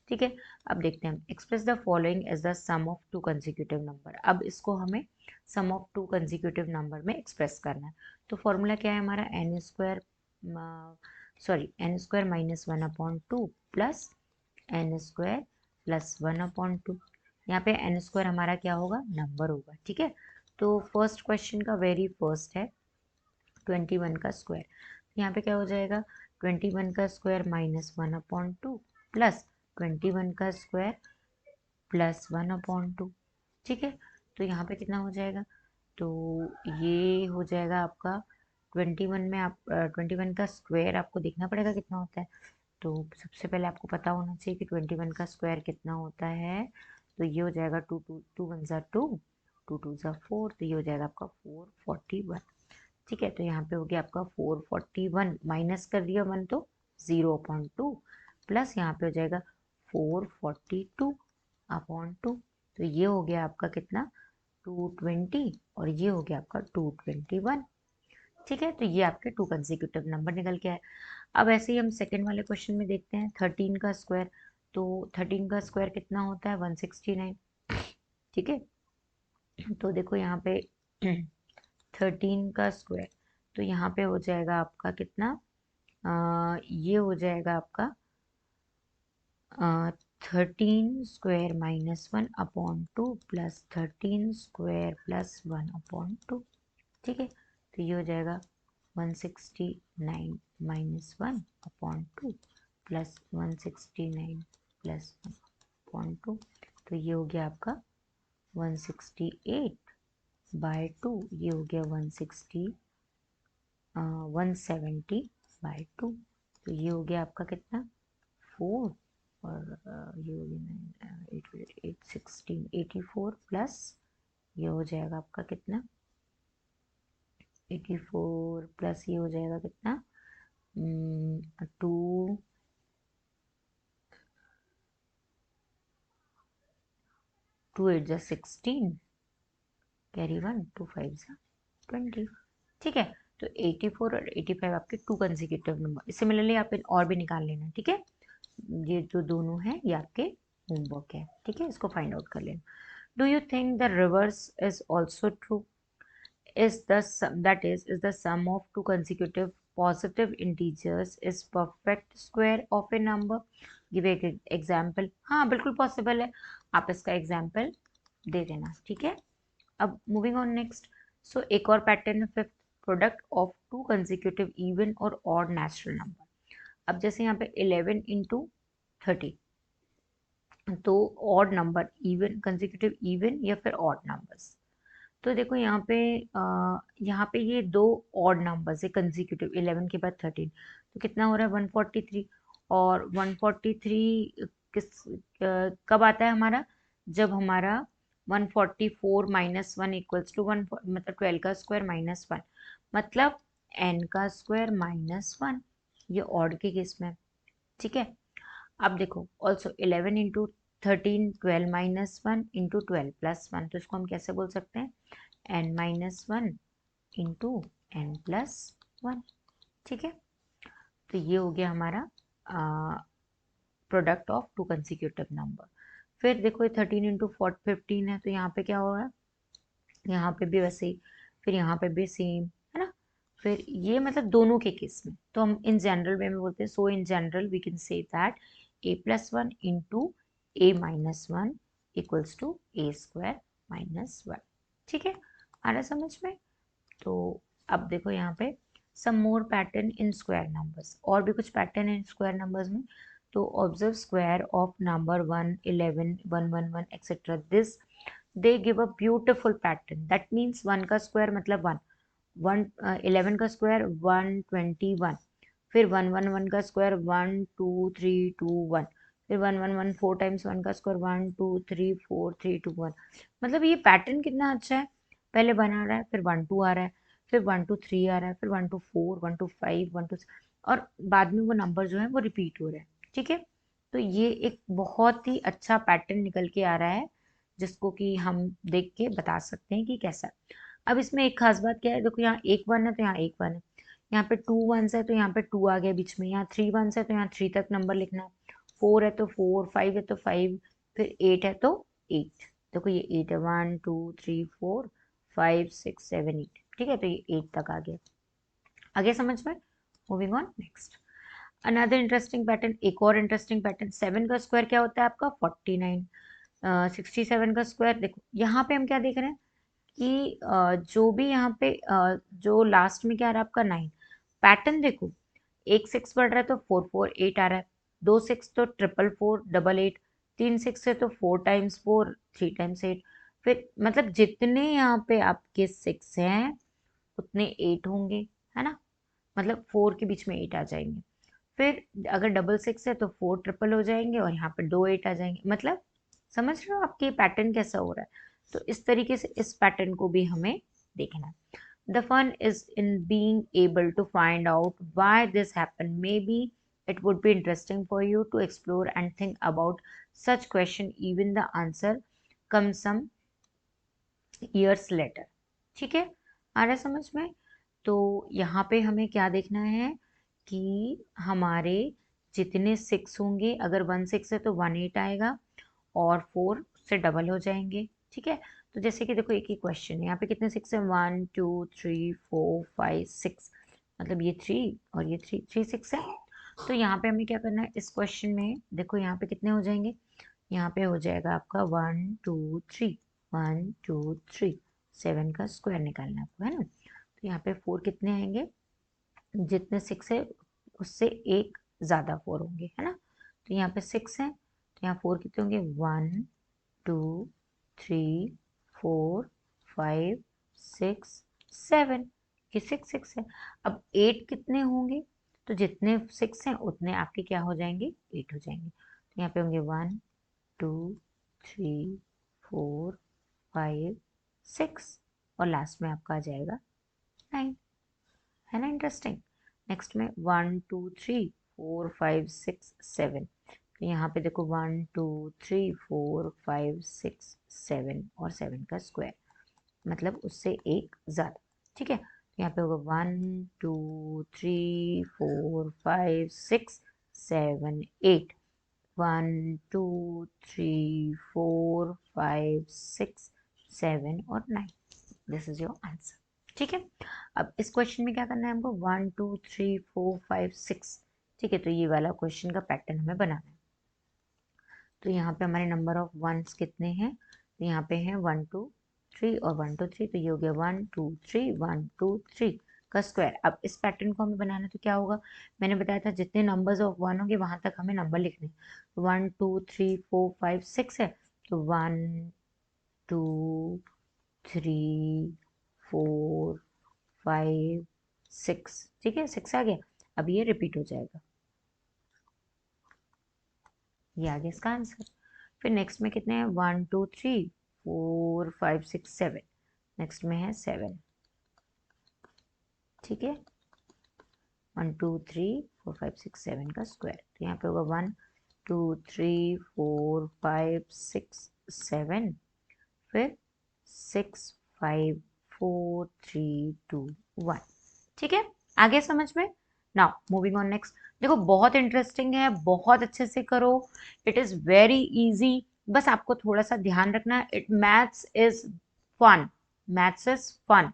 S1: ठीक है, अब देखते हैं हम, express the following as the sum of 2 consecutive number. अब इसको हमें सम ऑफ 2 कंसेक्यूटिव नंबर में एक्सप्रेस करना है। तो फॉर्मूला क्या है हमारा, n square -1/2 plus n square +1/2। यहाँ पे n स्क्वायर हमारा क्या होगा, नंबर होगा। ठीक है, तो फर्स्ट क्वेश्चन का वेरी फर्स्ट है 21 का स्क्वायर। यहाँ पे क्या हो जाएगा, 21 का स्क्वायर -1/2 प्लस 21 का स्क्वायर +1/2। ठीक है, तो यहाँ पे कितना हो जाएगा, तो ये हो जाएगा आपका 21 में, आप 21 का स्क्वायर आपको देखना पड़ेगा कितना होता है। तो सबसे पहले आपको पता होना चाहिए कि 21 का स्क्वायर कितना होता है। तो ये हो जाएगा 2 × 2 = 2, 2 2 ज़ा 4, तो ये हो जाएगा आपका 441। ठीक है, तो यहाँ पे हो गया आपका 441, माइनस कर दिया 1 तो 0/2, प्लस यहाँ पे हो जाएगा 442/2, तो ये हो गया आपका कितना 220, और ये हो गया आपका 221। ठीक है, तो ये आपके 2 कंसेक्यूटिव नंबर निकल के आए। अब ऐसे ही हम सेकंड वाले क्वेश्चन में देखते हैं 13 का स्क्वायर। तो 13 का स्क्वायर कितना होता है 169। ठीक है, तो देखो यहाँ पे 13 का स्क्वायर, तो यहाँ पे हो जाएगा आपका कितना, ये हो जाएगा आपका 13² - 1/2 प्लस 13² + 1/2। ठीक है, तो ये हो जाएगा 169 - 1/2 प्लस 169 + 1/2, तो ये हो गया आपका 168/2, ये हो गया 170/2, तो ये हो गया आपका कितना 4, और ये हो गया 84 प्लस ये हो जाएगा आपका कितना 84 प्लस ये हो जाएगा कितना 2 2 8 ज़ा 16, कैरी 1 2 5 ज़ा 20। ठीक है, तो 84 और 85 आपके 2 कंसेक्यूटिव नंबर। सिमिलरली आप और भी निकाल लेना। ठीक है, ये जो दोनों है ये आपके होमवर्क है। ठीक है, इसको फाइंड आउट कर लेना। Do you think the reverse is also true? Is the sum of two consecutive positive integers is perfect square of a number? Give an example. हाँ बिल्कुल पॉसिबल है, आप इसका एग्जाम्पल दे देना। ठीक है, अब मूविंग ऑन नेक्स्ट। सो एक और पैटर्न है fifth, product of to consecutive even और ऑड नेचुरल नंबर। अब जैसे यहाँ पे 11 × 30, तो odd number even consecutive even या फिर ऑड नंबर्स। तो देखो यहाँ पे ये दो ऑड नंबर्स है कंसेक्यूटिव, 11 के बाद 13, तो कितना हो रहा है 143। और 143 कब आता है हमारा, जब हमारा 144 - 1 = 1, मतलब 12 का स्क्वायर -1, मतलब n का स्क्वायर -1, ये ऑड के केस में। ठीक है, अब देखो ऑल्सो 11 × 13 12 - 1 × 12 + 1, तो इसको हम कैसे बोल सकते हैं n - 1 × n + 1। ठीक है, तो ये हो गया हमारा product of to consecutive number. फिर देखो ये 13 × 15 है, तो यहाँ पे क्या होगा, यहाँ पे भी वैसे ही, फिर यहाँ पे भी सेम है ना। फिर ये मतलब दोनों के केस में, तो हम इन जनरल वे में बोलते हैं। So in general we can say that a + 1 × a - 1 = a² - 1। ठीक है, आ रहा समझ में। तो अब देखो यहाँ पे सम मोर पैटर्न इन स्क्वायर नंबर्स, और भी कुछ पैटर्न है स्क्वायर नंबर्स में। तो observe square of number 1 11 111 etcetera, this they give a beautiful pattern. That means 1 का स्क्वायर मतलब 1 11 का स्क्वायर 121, फिर 111 का स्क्वायर 1 2 3 2 1, फिर 111 4 टाइम्स 1 का स्क्वायर 1 2 3 4 3 2 1। मतलब ये पैटर्न कितना अच्छा है, पहले 1 आ रहा है, फिर 1 2 आ रहा है, फिर 1 2 3 आ रहा है, फिर 1 2 4 1 2 5 1 2, और बाद में वो नंबर जो है वो रिपीट हो रहे हैं। ठीक है, तो ये एक बहुत ही अच्छा पैटर्न निकल के आ रहा है, जिसको कि हम देख के बता सकते हैं कि कैसा है। अब इसमें एक खास बात क्या है, देखो यहाँ एक 1 है तो यहाँ एक 1 है, यहाँ पे 2 1s है तो यहाँ पे 2 आ गया बीच में, यहाँ 3 1s है तो यहाँ 3 तक नंबर लिखना है, 4 है तो 4, 5 है तो 5, फिर 8 है तो 8। देखो ये 8 है, 1 2 3 4 5 6 7 8। ठीक है, तो ये 8 तक आ गया, आगे समझ में। Moving on next, another interesting pattern, एक और इंटरेस्टिंग पैटर्न। 7 का स्क्वायर क्या होता है आपका 49। 67 का स्क्वायर, देखो यहाँ पे हम क्या देख रहे हैं कि जो भी यहाँ पे जो लास्ट में क्या आ रहा है आपका 9, पैटर्न देखो, एक 6 बढ़ रहा है तो 4 4 8 आ रहा है, 2 6 तो 4 4 8 8, 3 6 है तो 4 टाइम्स 4 3 टाइम्स 8, फिर मतलब जितने यहाँ पे आपके 6 हैं उतने 8 होंगे, है ना, मतलब 4 के बीच में 8 आ जाएंगे। फिर अगर डबल 6 है तो 4 ट्रिपल हो जाएंगे, और यहाँ पे 2 8 आ जाएंगे। मतलब समझ रहे हो आपके पैटर्न कैसा हो रहा है। तो इस तरीके से इस पैटर्न को भी हमें देखना है. The fun is in being able to find out why this happened. Maybe it would be interesting for you to explore and think about such question even the answer comes some years later. ठीक है, आ रहा है समझ में? तो यहाँ पे हमें क्या देखना है कि हमारे जितने 6 होंगे, अगर 1 6 है तो 1 8 आएगा और 4 से डबल हो जाएंगे. ठीक है, तो जैसे कि देखो एक ही क्वेश्चन है, यहाँ पे कितने 6 है, 1 2 3 4 5 6, मतलब ये 3 और ये 3 3 6 है. तो यहाँ पे हमें क्या करना है, इस क्वेश्चन में देखो यहाँ पे कितने हो जाएंगे, यहाँ पे हो जाएगा आपका 1 2 3 1 2 3, 7 का स्क्वायर निकालना है आपको, है ना. तो यहाँ पे 4 कितने आएंगे, जितने 6 है उससे एक ज़्यादा 4 होंगे, है ना. तो यहाँ पे 6 है तो यहाँ 4 कितने होंगे, 1 2 3 4 5 6 7, ये 6 6 है. अब 8 कितने होंगे, तो जितने 6 हैं उतने आपके क्या हो जाएंगे, 8 हो जाएंगे. तो यहाँ पे होंगे 1 2 3 4 5 6 और लास्ट में आपका आ जाएगा 9, है ना. इंटरेस्टिंग. नेक्स्ट में 1 2 3 4 5 6 7, तो यहाँ पे देखो 1 2 3 4 5 6 7 और 7 का स्क्वायर, मतलब उससे एक ज़्यादा. ठीक है, तो यहाँ पे होगा 1 2 3 4 5 6 7 8, 1 2 3 4 5 6 7 और 9. This is your answer. ठीक है, अब इस क्वेश्चन में क्या करना है हमको, 1 2 3 4 5 6. ठीक है, तो ये वाला क्वेश्चन का पैटर्न हमें बनाना है. तो यहाँ पे हमारे नंबर ऑफ वंस कितने हैं, तो यहाँ पे हैं 1 2 3 और 1 2 3, तो ये हो गया 1 2 3 1 2 3 का स्क्वायर. अब इस पैटर्न को हमें बनाना तो क्या होगा, मैंने बताया था जितने नंबर्स ऑफ 1 होंगे वहां तक हमें नंबर लिखने. 1 2 3 4 5 6 है, तो 1 2 3 4 5 6. ठीक है, 6 आ गया. अब ये रिपीट हो जाएगा, ये आ गया इसका आंसर. फिर नेक्स्ट में कितने हैं, 1 2 3 4 5 6 7, नेक्स्ट में है 7. ठीक है, 1 2 3 4 5 6 7 का स्क्वायर. तो यहाँ पे होगा 1 2 3 4 5 6 7, फिर 6 5 4 3 2 1. ठीक है, आगे समझ में. Now moving on next. देखो बहुत इंटरेस्टिंग है, बहुत अच्छे से करो. इट इज वेरी इजी, बस आपको थोड़ा सा ध्यान रखना है. It maths is fun, maths is fun.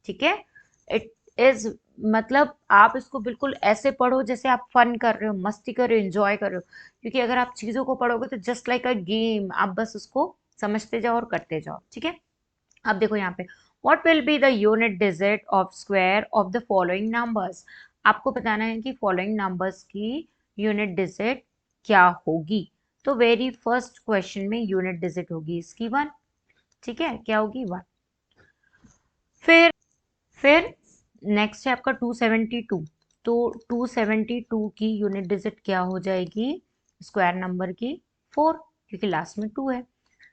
S1: ठीक है, इट इज, मतलब आप इसको बिल्कुल ऐसे पढ़ो जैसे आप फन कर रहे हो, मस्ती कर रहे हो, एंजॉय कर रहे हो. क्योंकि अगर आप चीजों को पढ़ोगे तो जस्ट लाइक अ गेम, आप बस उसको समझते जाओ और करते जाओ. ठीक है, अब देखो यहाँ पे, what will be the unit digit of square of the following numbers. आपको बताना है कि फॉलोइंग नंबर्स की यूनिट डिजिट क्या होगी. तो वेरी फर्स्ट क्वेश्चन में यूनिट डिजिट होगी इसकी 1. ठीक है, क्या होगी 1. फिर नेक्स्ट है आपका 272. तो 272 की यूनिट डिजिट क्या हो जाएगी स्क्वायर नंबर की, 4, क्योंकि लास्ट में 2 है.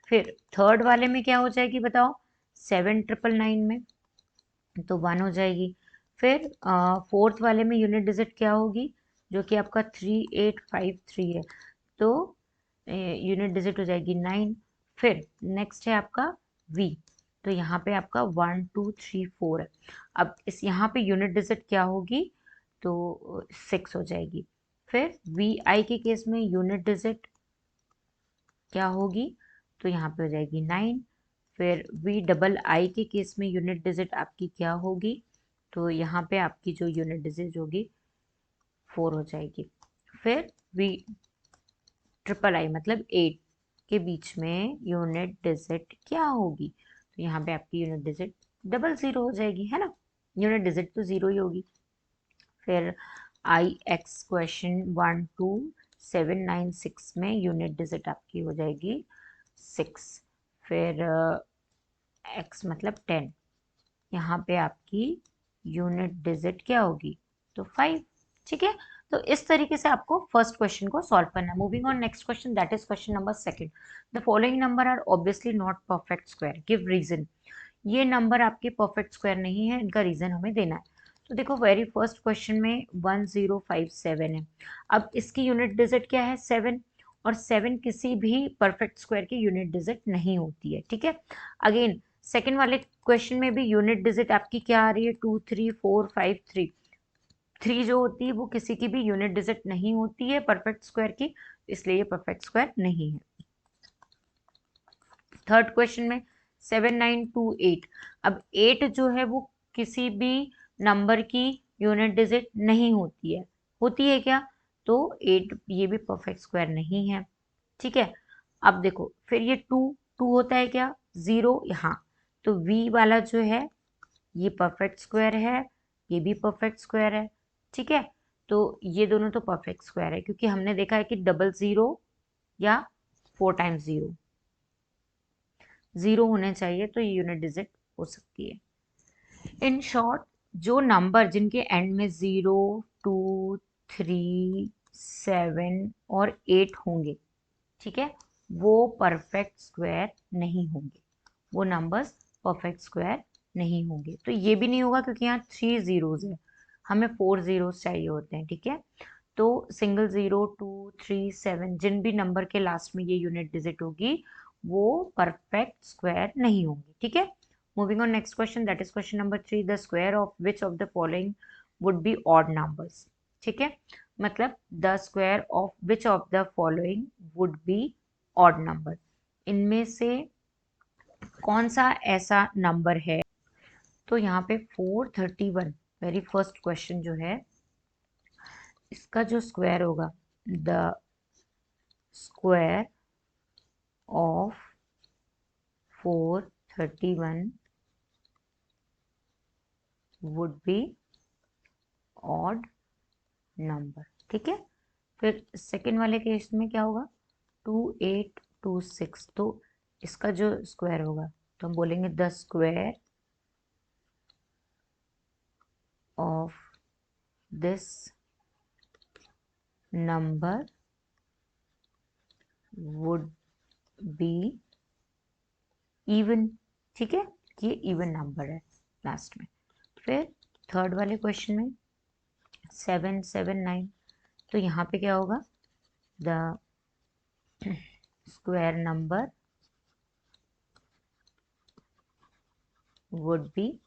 S1: फिर थर्ड वाले में क्या हो जाएगी बताओ, 7999 में, तो 1 हो जाएगी. फिर फोर्थ वाले में यूनिट डिजिट क्या होगी, जो कि आपका 3853 है, तो यूनिट डिजिट हो जाएगी 9. फिर नेक्स्ट है आपका v, तो यहाँ पे आपका 1 2 3 4 है. अब इस यहाँ पे यूनिट डिजिट क्या होगी, तो 6 हो जाएगी. फिर वी आई के केस में यूनिट डिजिट क्या होगी, तो यहाँ पे हो जाएगी 9. फिर वी डबल आई के केस में यूनिट डिजिट आपकी क्या होगी, तो यहाँ पे आपकी जो यूनिट डिजिट होगी 4 हो जाएगी. फिर वी ट्रिपल आई मतलब 8 के बीच में यूनिट डिजिट क्या होगी, तो यहाँ पे आपकी यूनिट डिजिट 00 हो जाएगी, है ना. यूनिट डिजिट तो 0 ही होगी. फिर आई एक्स क्वेश्चन 12796 में यूनिट डिजिट आपकी हो जाएगी 6. फिर x मतलब 10, यहाँ पे आपकी यूनिट डिजिट क्या होगी, तो 5. ठीक है, तो इस तरीके से आपको फर्स्ट क्वेश्चन को सॉल्व करना है। Moving on next question, that is question number second. The following number are obviously not perfect square, give reason. ये नंबर आपके परफेक्ट स्क्वायर नहीं है, इनका रीजन हमें देना है। तो देखो वेरी फर्स्ट क्वेश्चन में 1057 है। अब इसकी यूनिट डिजिट क्या है? 7, और 7 किसी भी परफेक्ट स्क्वायर की यूनिट डिजिट नहीं होती है, ठीक है। अगेन सेकंड वाले क्वेश्चन में भी यूनिट डिजिट आपकी क्या आ रही है? 2 3 4 5 3। 3 जो होती है वो किसी की भी यूनिट डिजिट नहीं होती है परफेक्ट स्क्वायर की, इसलिए ये परफेक्ट स्क्वायर नहीं है। थर्ड क्वेश्चन में 7928। अब 8 जो है वो किसी भी नंबर की यूनिट डिजिट नहीं होती है। होती है क्या? तो 8 ये भी परफेक्ट स्क्वायर नहीं है, ठीक है। अब देखो फिर ये 2 होता है क्या? 0 यहाँ, तो v वाला जो है ये परफेक्ट स्क्वायर है, ये भी परफेक्ट स्क्वायर है, ठीक है। तो ये दोनों तो परफेक्ट स्क्वायर है, क्योंकि हमने देखा है कि 00 या 4 टाइम्स 0 होने चाहिए, तो ये यूनिट डिजिट हो सकती है। इन शॉर्ट, जो नंबर जिनके एंड में 0 2 3 7 और 8 होंगे, ठीक है, वो परफेक्ट स्क्वायर नहीं होंगे, वो नंबर्स परफेक्ट स्क्वायर नहीं होंगे। तो ये भी नहीं होगा क्योंकि यहाँ 3 जीरोज है, हमें 4 जीरोज चाहिए होते हैं, ठीक है। तो सिंगल 0 2 3 7 जिन भी नंबर के लास्ट में ये यूनिट डिजिट होगी वो परफेक्ट स्क्वायर नहीं होंगी, ठीक है। Moving on next question, that is question number 3। The square of which of the following would be odd numbers, ठीक है। मतलब the square of which of the following would be odd number, इनमें से कौन सा ऐसा नंबर है? तो यहाँ पे 431 वेरी फर्स्ट क्वेश्चन जो है, इसका जो स्क्वायर होगा, the square of 431 would be odd number, ठीक है। फिर सेकेंड वाले केस में क्या होगा? 2826, तो इसका जो स्क्वायर होगा तो हम बोलेंगे the square of this number would be even, ठीक है, ये इवन नंबर है लास्ट में। फिर थर्ड वाले क्वेश्चन में 779, तो यहाँ पे क्या होगा? The square number would be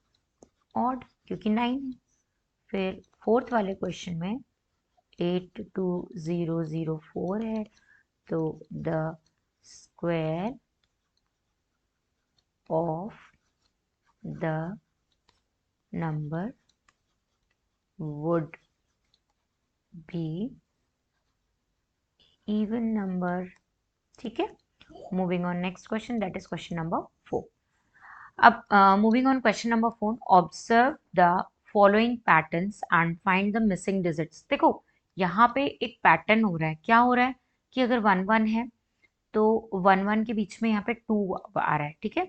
S1: odd, क्योंकि 9 है। फिर फोर्थ वाले क्वेश्चन में 82004 है, तो the square of the number would be even number, ठीक है। Moving on next question, that is question number 4। अब moving on question number 4, observe the following patterns and find the missing digits. देखो यहाँ पे एक पैटर्न हो रहा है, क्या हो रहा है कि अगर 1 1 है तो 1 1 के बीच में यहाँ पे 2 आ रहा है, ठीक है।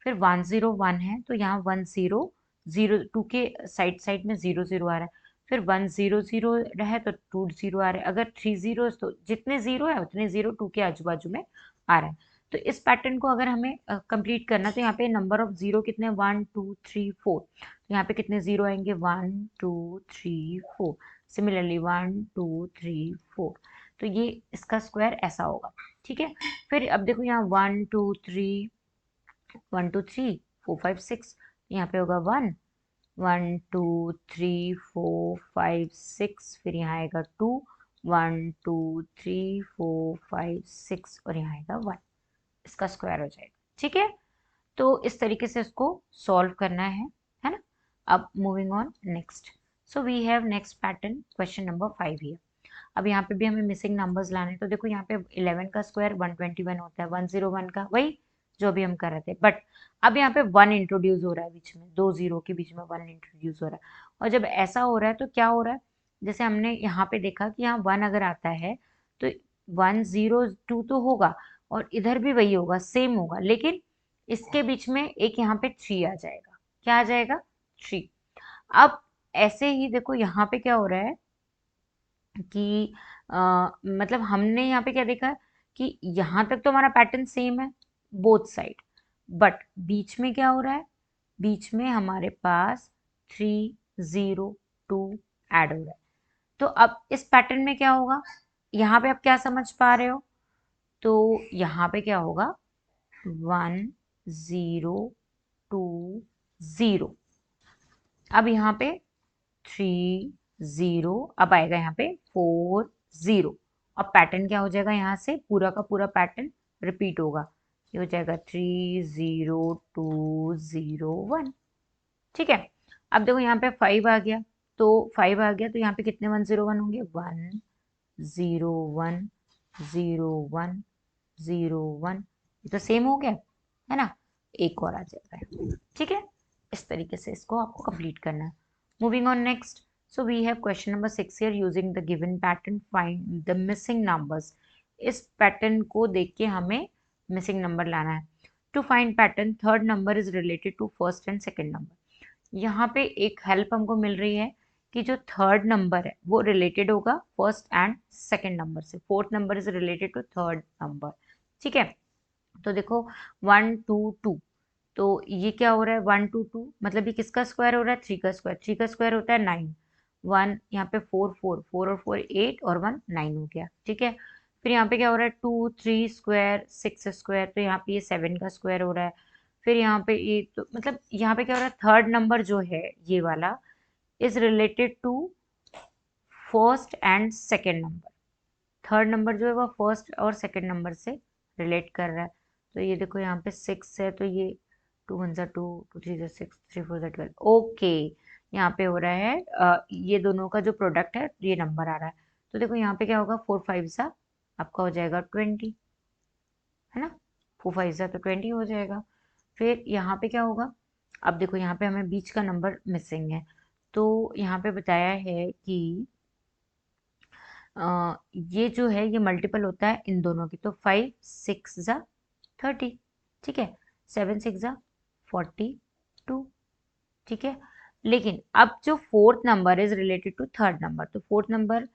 S1: फिर 1 0 1 है तो यहाँ 1 0 0 2 के साइड साइड में 0 0 आ रहा है। फिर 1 0 0 है तो 2 0 आ रहा है। अगर 3 0 तो जितने 0 है उतने 0 2 के आजू बाजू में आ रहा है। तो इस पैटर्न को अगर हमें कंप्लीट करना, तो यहाँ पे नंबर ऑफ 0 कितने? 1 2 3 4। तो यहाँ पे कितने 0 आएंगे? 1 2 3 4। सिमिलरली 1 2 3 4। तो ये इसका स्क्वायर ऐसा होगा, ठीक है। फिर अब देखो यहाँ 1 2 3 1 2 3 4 5 6, यहाँ पे होगा 1 1 2 3 4 5 6, फिर यहाँ आएगा 2 1 2 3 4 5 6 और यहाँ आएगा 1, इसका स्क्वायर हो जाएगा, ठीक है। तो इस तरीके से इसको सॉल्व करना है ना। अब moving on next, so we have next pattern question number 5 here. अब यहाँ पे भी हमें मिसिंग नंबर्स लाने, तो देखो यहाँ पे 11 का स्क्वायर 121 होता है, 101 का वही जो भी हम कर रहे थे, बट अब यहाँ पे 1 इंट्रोड्यूस हो रहा है बीच में, 2 0 के बीच में 1 इंट्रोड्यूस हो रहा है। और जब ऐसा हो रहा है तो क्या हो रहा है? जैसे हमने यहाँ पे देखा कि यहाँ 1 अगर आता है तो 1 0 2 तो होगा और इधर भी वही होगा, सेम होगा, लेकिन इसके बीच में एक यहाँ पे 3 आ जाएगा। क्या आ जाएगा? 3। अब ऐसे ही देखो यहाँ पे क्या हो रहा है, कि मतलब हमने यहाँ पे क्या देखा कि यहाँ तक तो हमारा पैटर्न सेम है बोथ साइड, बट बीच में क्या हो रहा है, बीच में हमारे पास 3 0 2 ऐड हो रहा है। तो अब इस पैटर्न में क्या होगा, यहाँ पे आप क्या समझ पा रहे हो, तो यहाँ पे क्या होगा 1 0 2 0। अब यहाँ पे 3 0, अब आएगा यहाँ पे 4 0। अब पैटर्न क्या हो जाएगा, यहाँ से पूरा का पूरा पैटर्न रिपीट होगा, ये हो जाएगा 3 0 2 0 1। ठीक है। अब देखो यहाँ पे 5 आ गया, तो 5 आ गया तो यहाँ पे कितने 1 0 1 होंगे, 1 0 1 0 1 0 1। ये तो सेम हो गया है ना, एक और आ जाएगा। ठीक है, इस तरीके से इसको आपको कंप्लीट करना है। Moving on next, so we have question number 6 here, using the given pattern find the missing numbers. इस पैटर्न को देख के हमें मिसिंग नंबर लाना है। To find pattern third number is related to first and second number. यहाँ पे एक हेल्प हमको मिल रही है कि जो थर्ड नंबर है वो रिलेटेड होगा फर्स्ट एंड सेकेंड नंबर से, fourth number is related to third number. ठीक है, तो देखो 1 2 2, तो ये क्या हो रहा है 1 2 2, मतलब ये किसका स्क्वायर हो रहा है, 3 का स्क्वायर, 3 का स्क्वायर होता है 9। 1 यहाँ पे 4 4 4 और 4 8 और 1 9 हो गया। ठीक है, फिर यहाँ पे क्या हो रहा है 2 3 स्क्वायर 6 स्क्वायर, तो यहाँ पे ये 7 का स्क्वायर हो रहा है। फिर यहाँ पे ये तो मतलब यहाँ पे क्या हो रहा है, थर्ड नंबर जो है ये वाला is related to first and second number. Third number जो है वो फर्स्ट और सेकेंड नंबर से रिलेट कर रहा है। तो ये देखो यहाँ पे 6 है, तो ये 2 1 2 2 3 6 3 4 12, ओके। यहाँ पे हो रहा है ये दोनों का जो प्रोडक्ट है ये नंबर आ रहा है। तो देखो यहाँ पे क्या होगा 4 5 सा आपका हो जाएगा 20, है ना, 4 5 सा तो 20 हो जाएगा। फिर यहाँ पे क्या होगा, अब देखो यहाँ पे हमें बीच का नंबर मिसिंग है, तो यहाँ पे बताया है कि ये जो है ये मल्टीपल होता है इन दोनों की, तो 5 6 ज़ा 30। ठीक है, 7 6 ज़ा 42। ठीक है, लेकिन अब जो fourth number is related to third number, तो फोर्थ नंबर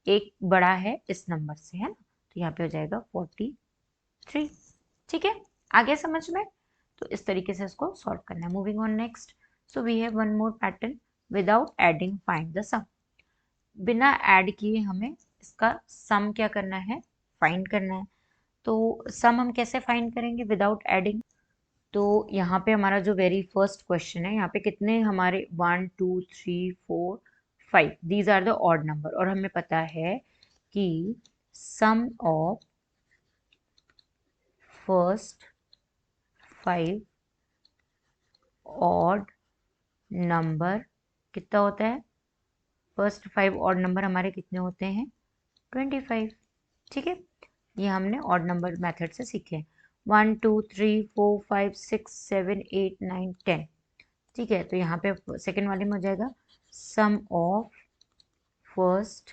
S1: एक बड़ा है इस नंबर से, है ना, तो यहाँ पे हो जाएगा 43। ठीक है, आगे समझ में, तो इस तरीके से इसको सॉल्व करना है। Moving on next, so we have one more pattern, without adding find the sum. बिना ऐड किए हमें इसका सम क्या करना है, फाइंड करना है। तो सम हम कैसे फाइंड करेंगे विदाउट एडिंग, तो यहाँ पे हमारा जो वेरी फर्स्ट क्वेश्चन है, यहाँ पे कितने हमारे 1 2 3 4 5, these are the odd number, और हमें पता है कि sum of first 5 odd number कितना होता है, फर्स्ट 5 ऑड नंबर हमारे कितने होते हैं 25। ठीक है, ये हमने ऑड नंबर मेथड से सीखे। 1 2 3 4 5 6 7 8 9 10। ठीक है, तो यहाँ पे सेकेंड वाले में हो जाएगा sum of first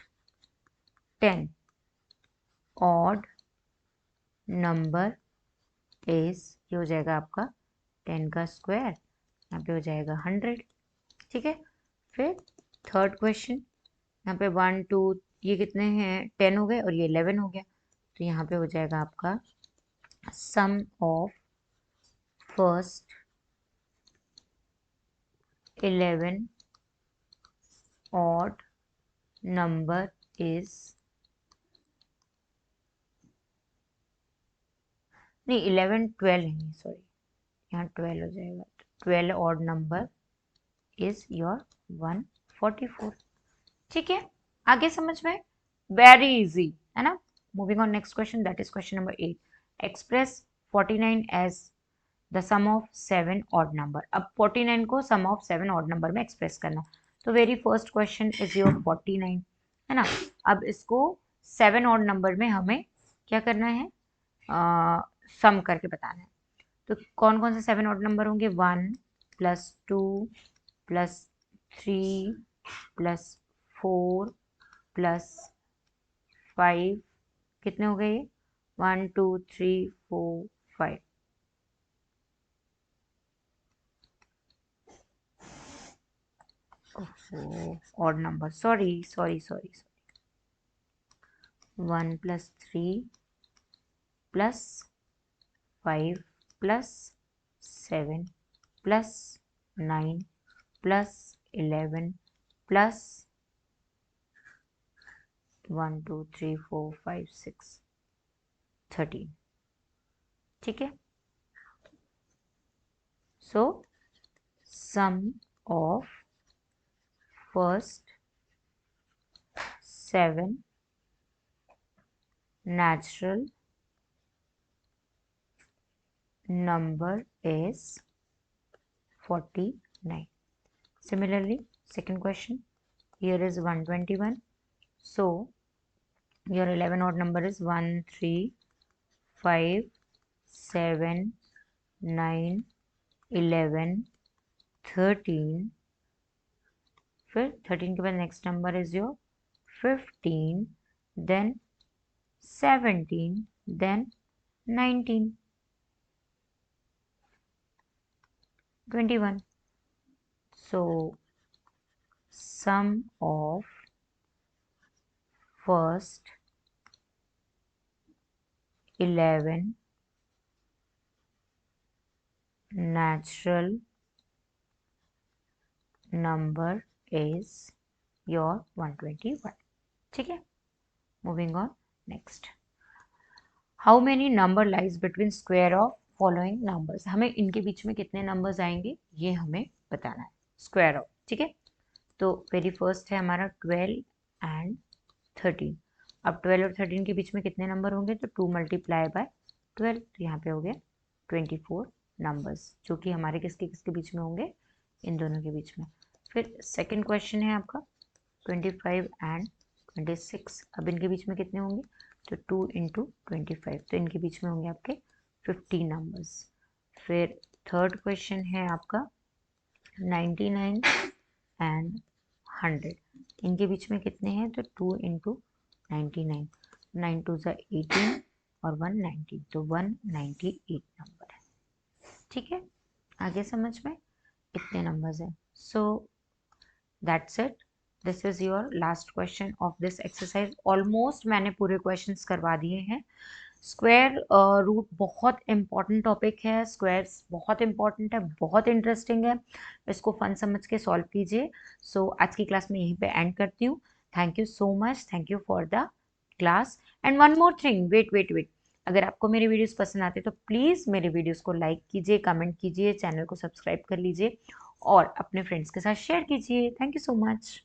S1: 10 odd number is, ये हो जाएगा आपका 10 का स्क्वायर, यहाँ पे हो जाएगा 100। ठीक है, फिर थर्ड क्वेश्चन, यहाँ पे 1 2, ये कितने हैं 10 हो गए और ये 11 हो गया, तो यहाँ पे हो जाएगा आपका sum of first 11 odd number is, नहीं 11 12 है, सॉरी यहाँ 12 हो जाएगा, 12 ऑड नंबर इज योर 144। ठीक है, आगे समझ में, वेरी इजी है ना। Moving on next question, that is question number 8, express 49 as the sum of 7 odd number. अब 49 को सम ऑफ 7 ऑड नंबर में एक्सप्रेस करना, तो very first question is your 49, है ना। अब इसको 7 ऑड नंबर में हमें क्या करना है, सम करके बताना है। तो कौन कौन से 7 ऑड नंबर होंगे, 1 +2 +3 +4 +5, कितने हो गए ये 1 2 3 4 5। Odd number, sorry sorry sorry, 1 + 3 + 5 + 7 + 9 + 11 + 1 2 3 4 5 6 13। ठीक है, सो सम of first 7 natural number is 49. Similarly, second question, here is 121. So your 11 odd number is 1 3 5 7 9 11 13. फिर 13 के बाद next number is your 15, then 17, then 19, 21. So sum of first 11 natural number is your 121. ठीक है, moving on next. How many number lies between square of following numbers? हमें इनके बीच में कितने नंबर्स आएंगे ये हमें बताना है, स्क्वायर ऑफ. ठीक है, तो वेरी फर्स्ट है हमारा 12 एंड 13. अब 12 और 13 के बीच में कितने नंबर होंगे, तो 2 × 12, तो यहाँ पे हो गया 24 नंबर्स, जो कि हमारे किसके किसके बीच में होंगे, इन दोनों के बीच में. फिर सेकंड क्वेश्चन है आपका 25 एंड 26. अब इनके बीच में कितने होंगे, तो 2 × 25, तो इनके बीच में होंगे आपके 50 नंबर्स. फिर थर्ड क्वेश्चन है आपका 99 एंड 100. इनके बीच में कितने हैं, तो 2 × 99, 9 2 = 18 और 1 19, तो 198 नंबर है. ठीक है, आगे समझ में इतने नंबर्स हैं. So that's it, this is your last question of this exercise. Almost मैंने पूरे क्वेश्चंस करवा दिए हैं. स्क्वायर रूट बहुत इंपॉर्टेंट टॉपिक है, स्क्वायर्स बहुत इंपॉर्टेंट है, बहुत इंटरेस्टिंग है, इसको फन समझ के सॉल्व कीजिए. सो आज की क्लास में यहीं पे एंड करती हूँ. Thank you so much, thank you for the class. And one more thing, wait, अगर आपको मेरे वीडियोस पसंद आते तो प्लीज़ मेरे वीडियोस को लाइक कीजिए, कमेंट कीजिए, चैनल को सब्सक्राइब कर लीजिए और अपने फ्रेंड्स के साथ शेयर कीजिए. Thank you so much.